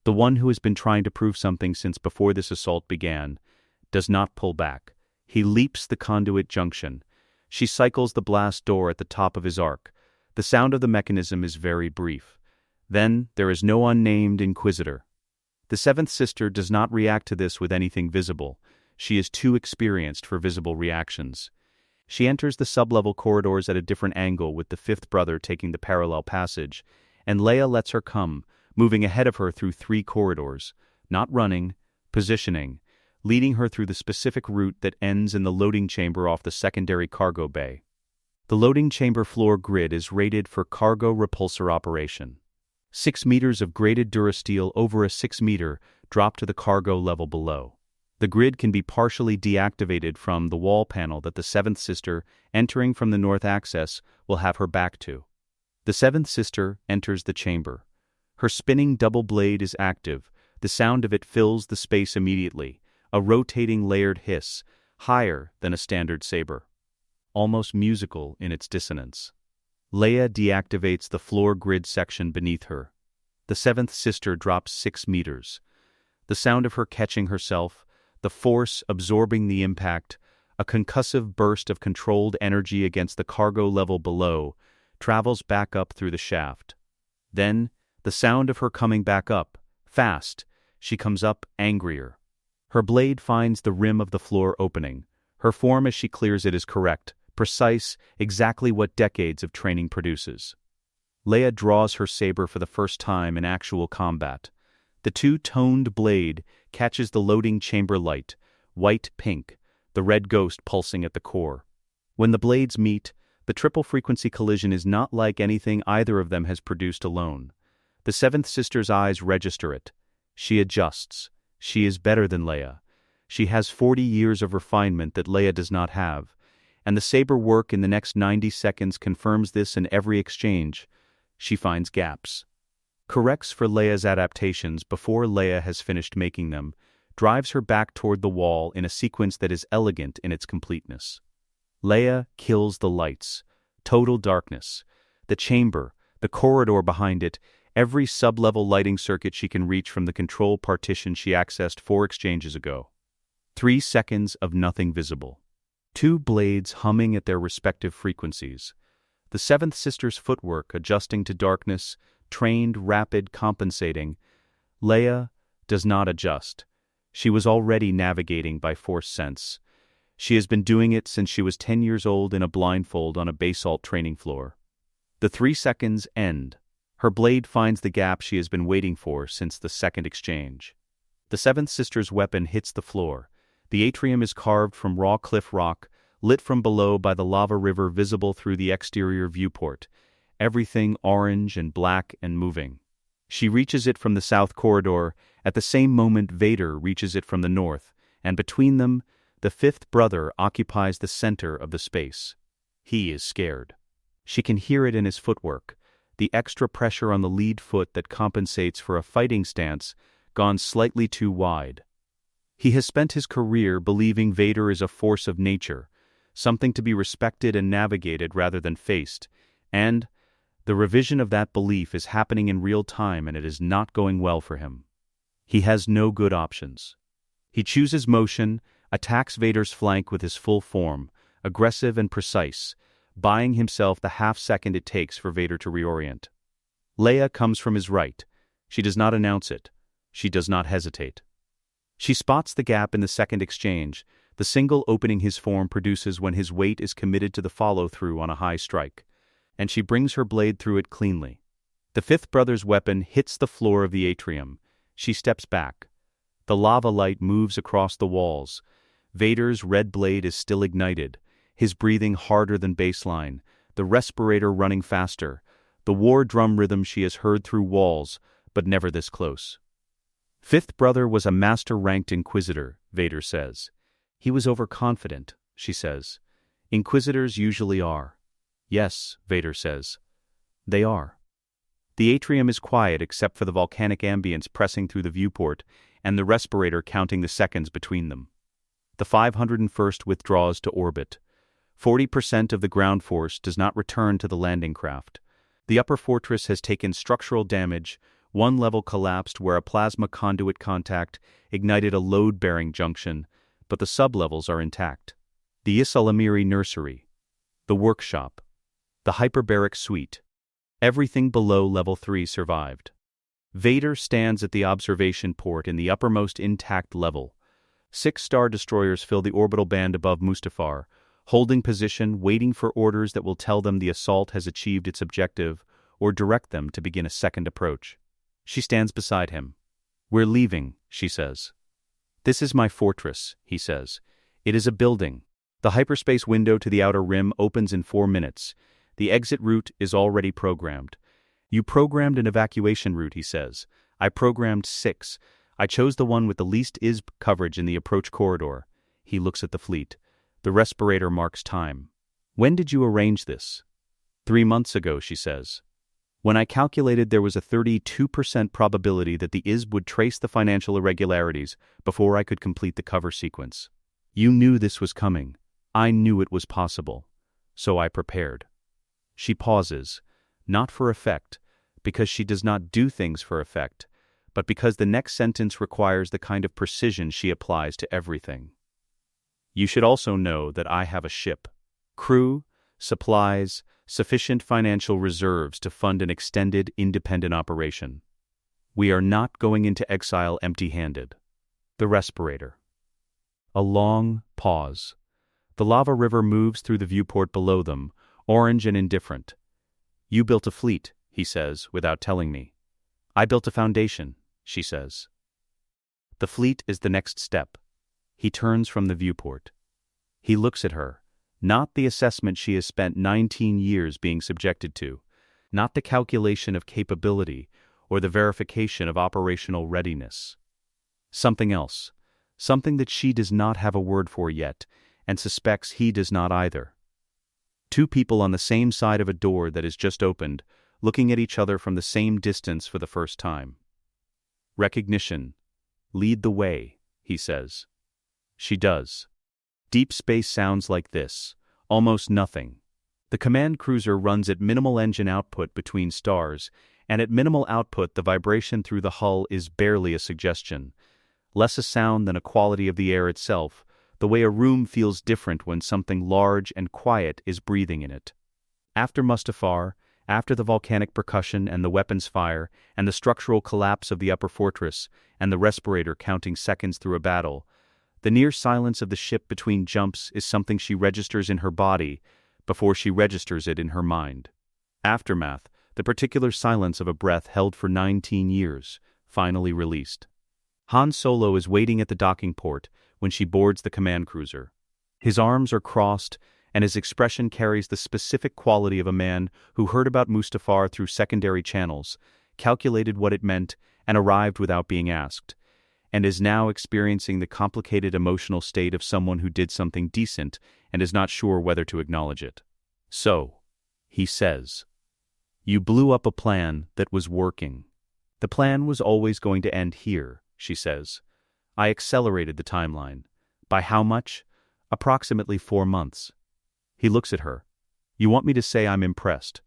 The one who has been trying to prove something since before this assault began, does not pull back. He leaps the conduit junction. She cycles the blast door at the top of his arc. The sound of the mechanism is very brief. Then there is no unnamed Inquisitor. The 7th Sister does not react to this with anything visible. She is too experienced for visible reactions. She enters the sub-level corridors at a different angle with the 5th brother taking the parallel passage, and Leia lets her come, moving ahead of her through 3 corridors, not running, positioning, leading her through the specific route that ends in the loading chamber off the secondary cargo bay. The loading chamber floor grid is rated for cargo repulsor operation. 6 meters of graded durasteel over a 6-meter drop to the cargo level below. The grid can be partially deactivated from the wall panel that the 7th Sister, entering from the north access, will have her back to. The 7th Sister enters the chamber. Her spinning double blade is active. The sound of it fills the space immediately, a rotating layered hiss, higher than a standard saber. Almost musical in its dissonance. Leia deactivates the floor grid section beneath her. The 7th Sister drops 6 meters. The sound of her catching herself, the force absorbing the impact, a concussive burst of controlled energy against the cargo level below, travels back up through the shaft. Then, the sound of her coming back up, fast, she comes up angrier. Her blade finds the rim of the floor opening. Her form as she clears it is correct, precise, exactly what decades of training produces. Leia draws her saber for the first time in actual combat. The two-toned blade catches the loading chamber light, white-pink, the red ghost pulsing at the core. When the blades meet, the triple-frequency collision is not like anything either of them has produced alone. The 7th Sister's eyes register it. She adjusts. She is better than Leia. She has 40 years of refinement that Leia does not have, and the saber work in the next 90 seconds confirms this in every exchange. She finds gaps. Corrects for Leia's adaptations before Leia has finished making them, drives her back toward the wall in a sequence that is elegant in its completeness. Leia kills the lights. Total darkness. The chamber, the corridor behind it, every sub-level lighting circuit she can reach from the control partition she accessed 4 exchanges ago. 3 seconds of nothing visible. 2 blades humming at their respective frequencies. The 7th Sister's footwork adjusting to darkness, trained, rapid, compensating. Leia does not adjust. She was already navigating by force sense. She has been doing it since she was 10 years old in a blindfold on a basalt training floor. The 3 seconds end. Her blade finds the gap she has been waiting for since the second exchange. The 7th Sister's weapon hits the floor. The atrium is carved from raw cliff rock, lit from below by the lava river visible through the exterior viewport, everything orange and black and moving. She reaches it from the south corridor. At the same moment Vader reaches it from the north, and between them, the 5th brother occupies the center of the space. He is scared. She can hear it in his footwork, the extra pressure on the lead foot that compensates for a fighting stance gone slightly too wide. He has spent his career believing Vader is a force of nature, something to be respected and navigated rather than faced, and the revision of that belief is happening in real time and it is not going well for him. He has no good options. He chooses motion, attacks Vader's flank with his full form, aggressive and precise, buying himself the half-second it takes for Vader to reorient. Leia comes from his right. She does not announce it. She does not hesitate. She spots the gap in the second exchange, the single opening his form produces when his weight is committed to the follow-through on a high strike, and she brings her blade through it cleanly. The fifth brother's weapon hits the floor of the atrium. She steps back. The lava light moves across the walls. Vader's red blade is still ignited, his breathing harder than baseline, the respirator running faster, the war drum rhythm she has heard through walls, but never this close. Fifth brother was a master-ranked inquisitor, Vader says. He was overconfident, she says. Inquisitors usually are. Yes, Vader says. They are. The atrium is quiet except for the volcanic ambience pressing through the viewport and the respirator counting the seconds between them. The 501st withdraws to orbit. 40% of the ground force does not return to the landing craft. The upper fortress has taken structural damage. One level collapsed where a plasma conduit contact ignited a load-bearing junction, but the sublevels are intact. The Ysalamiri nursery, the workshop, the hyperbaric suite, everything below level 3 survived. Vader stands at the observation port in the uppermost intact level. 6 Star Destroyers fill the orbital band above Mustafar, holding position, waiting for orders that will tell them the assault has achieved its objective or direct them to begin a second approach. She stands beside him. We're leaving, she says. This is my fortress, he says. It is a building. The hyperspace window to the outer rim opens in 4 minutes. The exit route is already programmed. You programmed an evacuation route, he says. I programmed 6. I chose the one with the least ISB coverage in the approach corridor. He looks at the fleet. The respirator marks time. When did you arrange this? 3 months ago, she says. When I calculated there was a 32% probability that the ISB would trace the financial irregularities before I could complete the cover sequence. You knew this was coming. I knew it was possible. So I prepared. She pauses, not for effect, because she does not do things for effect, but because the next sentence requires the kind of precision she applies to everything. You should also know that I have a ship, crew, supplies, sufficient financial reserves to fund an extended, independent operation. We are not going into exile empty-handed. The respirator. A long pause. The lava river moves through the viewport below them, orange and indifferent. You built a fleet, he says, without telling me. I built a foundation, she says. The fleet is the next step. He turns from the viewport. He looks at her. Not the assessment she has spent 19 years being subjected to, not the calculation of capability or the verification of operational readiness. Something else, something that she does not have a word for yet, and suspects he does not either. 2 people on the same side of a door that is just opened, looking at each other from the same distance for the first time. Recognition. Lead the way, he says. She does. Deep space sounds like this, almost nothing. The command cruiser runs at minimal engine output between stars, and at minimal output the vibration through the hull is barely a suggestion. Less a sound than a quality of the air itself, the way a room feels different when something large and quiet is breathing in it. After Mustafar, after the volcanic percussion and the weapons fire, and the structural collapse of the upper fortress, and the respirator counting seconds through a battle, the near silence of the ship between jumps is something she registers in her body before she registers it in her mind. Aftermath, the particular silence of a breath held for 19 years, finally released. Han Solo is waiting at the docking port when she boards the command cruiser. His arms are crossed, and his expression carries the specific quality of a man who heard about Mustafar through secondary channels, calculated what it meant, and arrived without being asked, and is now experiencing the complicated emotional state of someone who did something decent and is not sure whether to acknowledge it. So, he says, you blew up a plan that was working. The plan was always going to end here, she says. I accelerated the timeline. By how much? Approximately 4 months. He looks at her. You want me to say I'm impressed.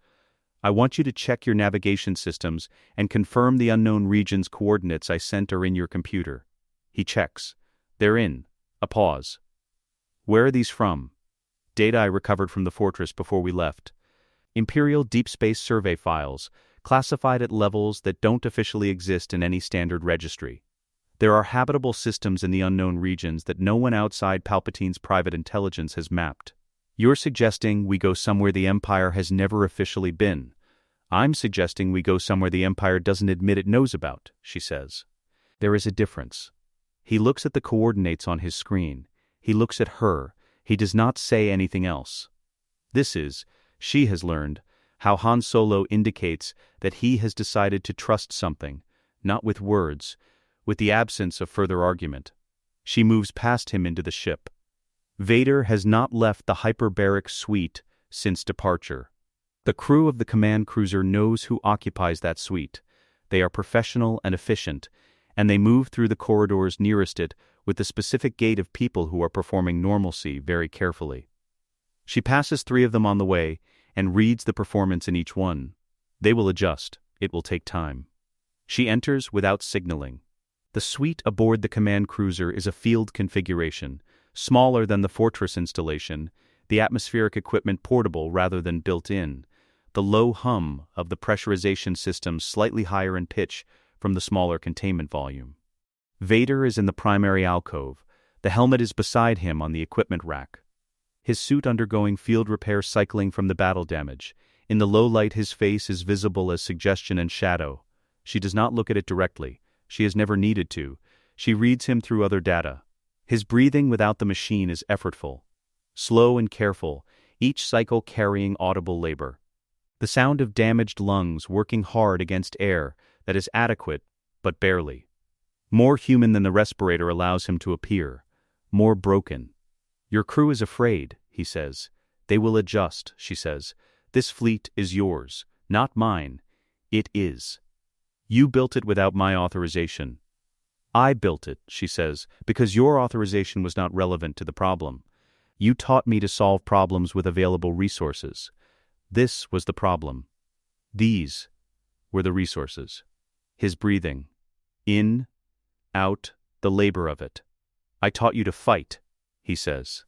I want you to check your navigation systems and confirm the unknown region's coordinates I sent are in your computer. He checks. They're in. A pause. Where are these from? Data I recovered from the fortress before we left. Imperial Deep Space Survey files, classified at levels that don't officially exist in any standard registry. There are habitable systems in the unknown regions that no one outside Palpatine's private intelligence has mapped. You're suggesting we go somewhere the Empire has never officially been. I'm suggesting we go somewhere the Empire doesn't admit it knows about, she says. There is a difference. He looks at the coordinates on his screen. He looks at her. He does not say anything else. This is, she has learned, how Han Solo indicates that he has decided to trust something, not with words, with the absence of further argument. She moves past him into the ship. Vader has not left the hyperbaric suite since departure. The crew of the command cruiser knows who occupies that suite. They are professional and efficient, and they move through the corridors nearest it with the specific gait of people who are performing normalcy very carefully. She passes 3 of them on the way and reads the performance in each one. They will adjust. It will take time. She enters without signaling. The suite aboard the command cruiser is a field configuration, smaller than the fortress installation, the atmospheric equipment portable rather than built-in, the low hum of the pressurization system slightly higher in pitch from the smaller containment volume. Vader is in the primary alcove. The helmet is beside him on the equipment rack. His suit undergoing field repair cycling from the battle damage. In the low light his face is visible as suggestion and shadow. She does not look at it directly. She has never needed to. She reads him through other data. His breathing without the machine is effortful, slow and careful, each cycle carrying audible labor. The sound of damaged lungs working hard against air that is adequate, but barely. More human than the respirator allows him to appear. More broken. Your crew is afraid, he says. They will adjust, she says. This fleet is yours, not mine. It is. You built it without my authorization. I built it, she says, because your authorization was not relevant to the problem. You taught me to solve problems with available resources. This was the problem. These were the resources. His breathing. In, out, the labor of it. I taught you to fight, he says.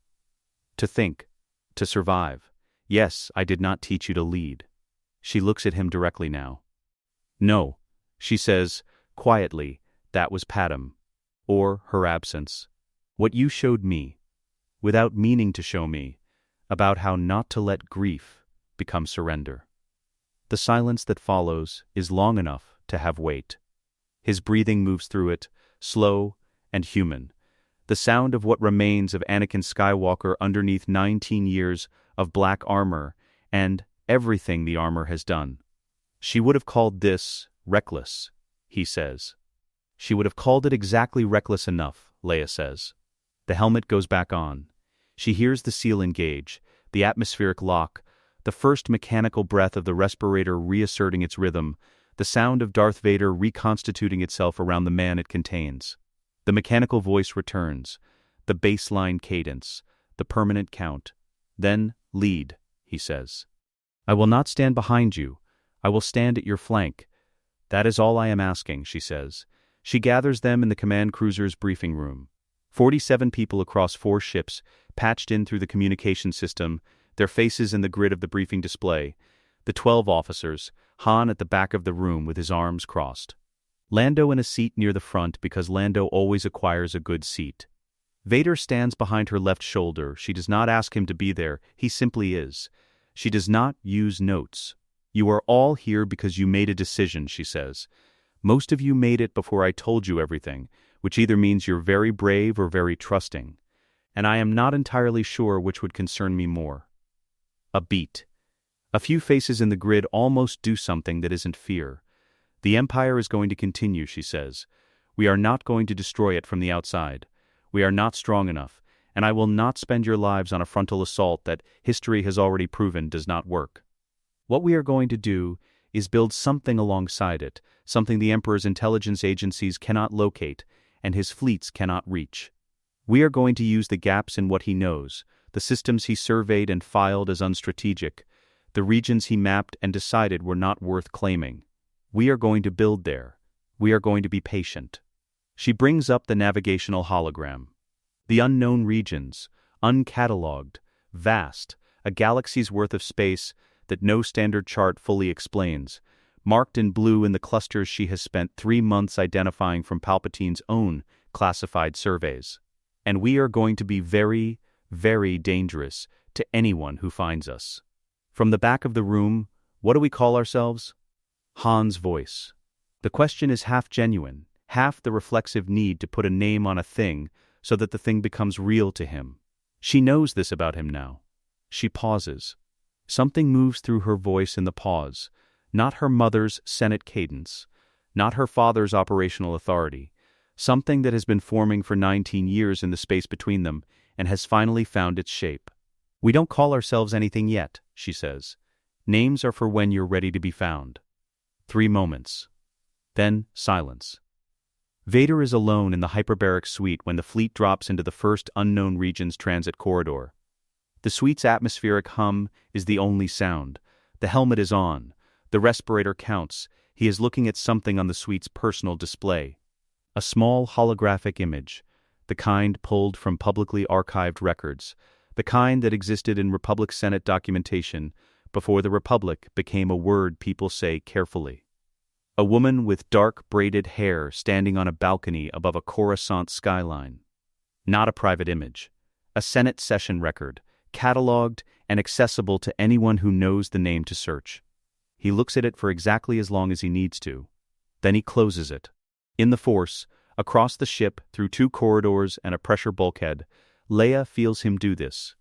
To think. To survive. Yes, I did not teach you to lead. She looks at him directly now. No, she says, quietly, that was Padam. Or her absence. What you showed me, without meaning to show me, about how not to let grief become surrender. The silence that follows is long enough to have weight. His breathing moves through it, slow and human. The sound of what remains of Anakin Skywalker underneath 19 years of black armor and everything the armor has done. She would have called this reckless, he says. She would have called it exactly reckless enough, Leia says. The helmet goes back on. She hears the seal engage, the atmospheric lock, the first mechanical breath of the respirator reasserting its rhythm, the sound of Darth Vader reconstituting itself around the man it contains. The mechanical voice returns, the baseline cadence, the permanent count. Then, lead, he says. I will not stand behind you. I will stand at your flank. That is all I am asking, she says. She gathers them in the command cruiser's briefing room. 47 people across 4 ships, patched in through the communication system, their faces in the grid of the briefing display. The 12 officers, Han at the back of the room with his arms crossed. Lando in a seat near the front because Lando always acquires a good seat. Vader stands behind her left shoulder. She does not ask him to be there. He simply is. She does not use notes. You are all here because you made a decision, she says. Most of you made it before I told you everything, which either means you're very brave or very trusting. And I am not entirely sure which would concern me more. A beat. A few faces in the grid almost do something that isn't fear. The Empire is going to continue, she says. We are not going to destroy it from the outside. We are not strong enough, and I will not spend your lives on a frontal assault that history has already proven does not work. What we are going to do is build something alongside it, something the Emperor's intelligence agencies cannot locate, and his fleets cannot reach. We are going to use the gaps in what he knows, the systems he surveyed and filed as unstrategic, the regions he mapped and decided were not worth claiming. We are going to build there. We are going to be patient. She brings up the navigational hologram. The unknown regions, uncatalogued, vast, a galaxy's worth of space that no standard chart fully explains, marked in blue in the clusters she has spent 3 months identifying from Palpatine's own classified surveys. And we are going to be very, very dangerous to anyone who finds us. From the back of the room, what do we call ourselves? Han's voice. The question is half genuine, half the reflexive need to put a name on a thing so that the thing becomes real to him. She knows this about him now. She pauses. Something moves through her voice in the pause, not her mother's Senate cadence, not her father's operational authority, something that has been forming for 19 years in the space between them and has finally found its shape. We don't call ourselves anything yet, she says. Names are for when you're ready to be found. 3 moments. Then silence. Vader is alone in the hyperbaric suite when the fleet drops into the first unknown region's transit corridor. The suite's atmospheric hum is the only sound. The helmet is on. The respirator counts. He is looking at something on the suite's personal display. A small holographic image, the kind pulled from publicly archived records, the kind that existed in Republic Senate documentation before the Republic became a word people say carefully. A woman with dark braided hair standing on a balcony above a Coruscant skyline. Not a private image. A Senate session record, catalogued and accessible to anyone who knows the name to search. He looks at it for exactly as long as he needs to. Then he closes it. In the Force, across the ship, through 2 corridors and a pressure bulkhead, Leia feels him do this.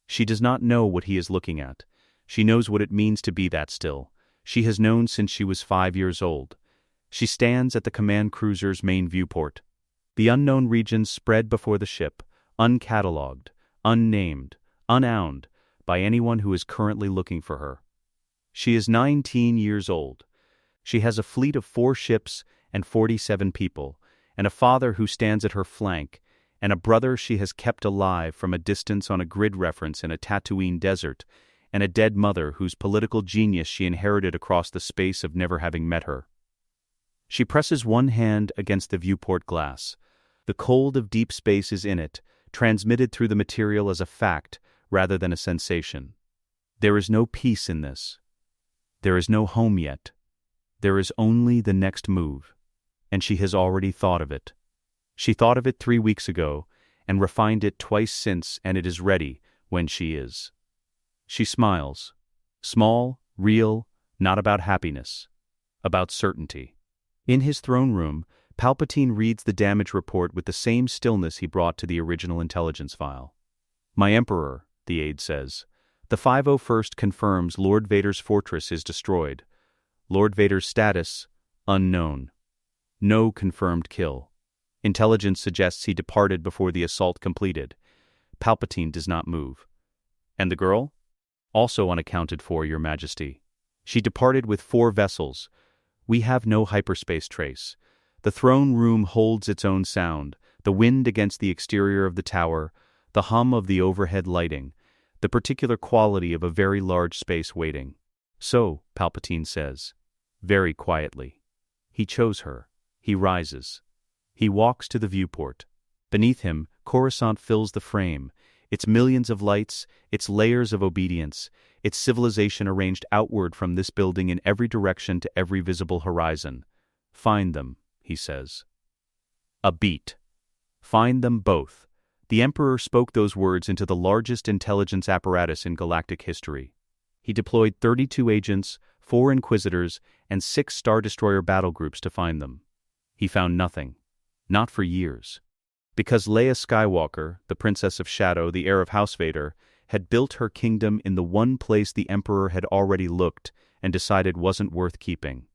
She does not know what he is looking at. She knows what it means to be that still. She has known since she was 5 years old. She stands at the command cruiser's main viewport. The unknown regions spread before the ship, uncatalogued, unnamed, unowned, by anyone who is currently looking for her. She is 19 years old. She has a fleet of 4 ships and 47 people, and a father who stands at her flank, and a brother she has kept alive from a distance on a grid reference in a Tatooine desert, and a dead mother whose political genius she inherited across the space of never having met her. She presses one hand against the viewport glass. The cold of deep space is in it, transmitted through the material as a fact rather than a sensation. There is no peace in this. There is no home yet. There is only the next move. And she has already thought of it. She thought of it 3 weeks ago, and refined it twice since, and it is ready when she is. She smiles. Small, real, not about happiness. About certainty. In his throne room, Palpatine reads the damage report with the same stillness he brought to the original intelligence file. "My Emperor," the aide says. "The 501st confirms Lord Vader's fortress is destroyed. Lord Vader's status, unknown. No confirmed kill. Intelligence suggests he departed before the assault completed." Palpatine does not move. "And the girl?" "Also unaccounted for, Your Majesty. She departed with 4 vessels. We have no hyperspace trace. The throne room holds its own sound, the wind against the exterior of the tower, the hum of the overhead lighting, the particular quality of a very large space waiting. So," Palpatine says, very quietly. He chose her. He rises. He walks to the viewport. Beneath him, Coruscant fills the frame, its millions of lights, its layers of obedience, its civilization arranged outward from this building in every direction to every visible horizon. "Find them," he says. A beat. "Find them both." The Emperor spoke those words into the largest intelligence apparatus in galactic history. He deployed 32 agents, 4 Inquisitors, and 6 Star Destroyer battle groups to find them. He found nothing. Not for years. Because Leia Skywalker, the Princess of Shadow, the heir of House Vader, had built her kingdom in the one place the Emperor had already looked and decided wasn't worth keeping.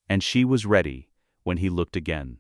And she was ready when he looked again.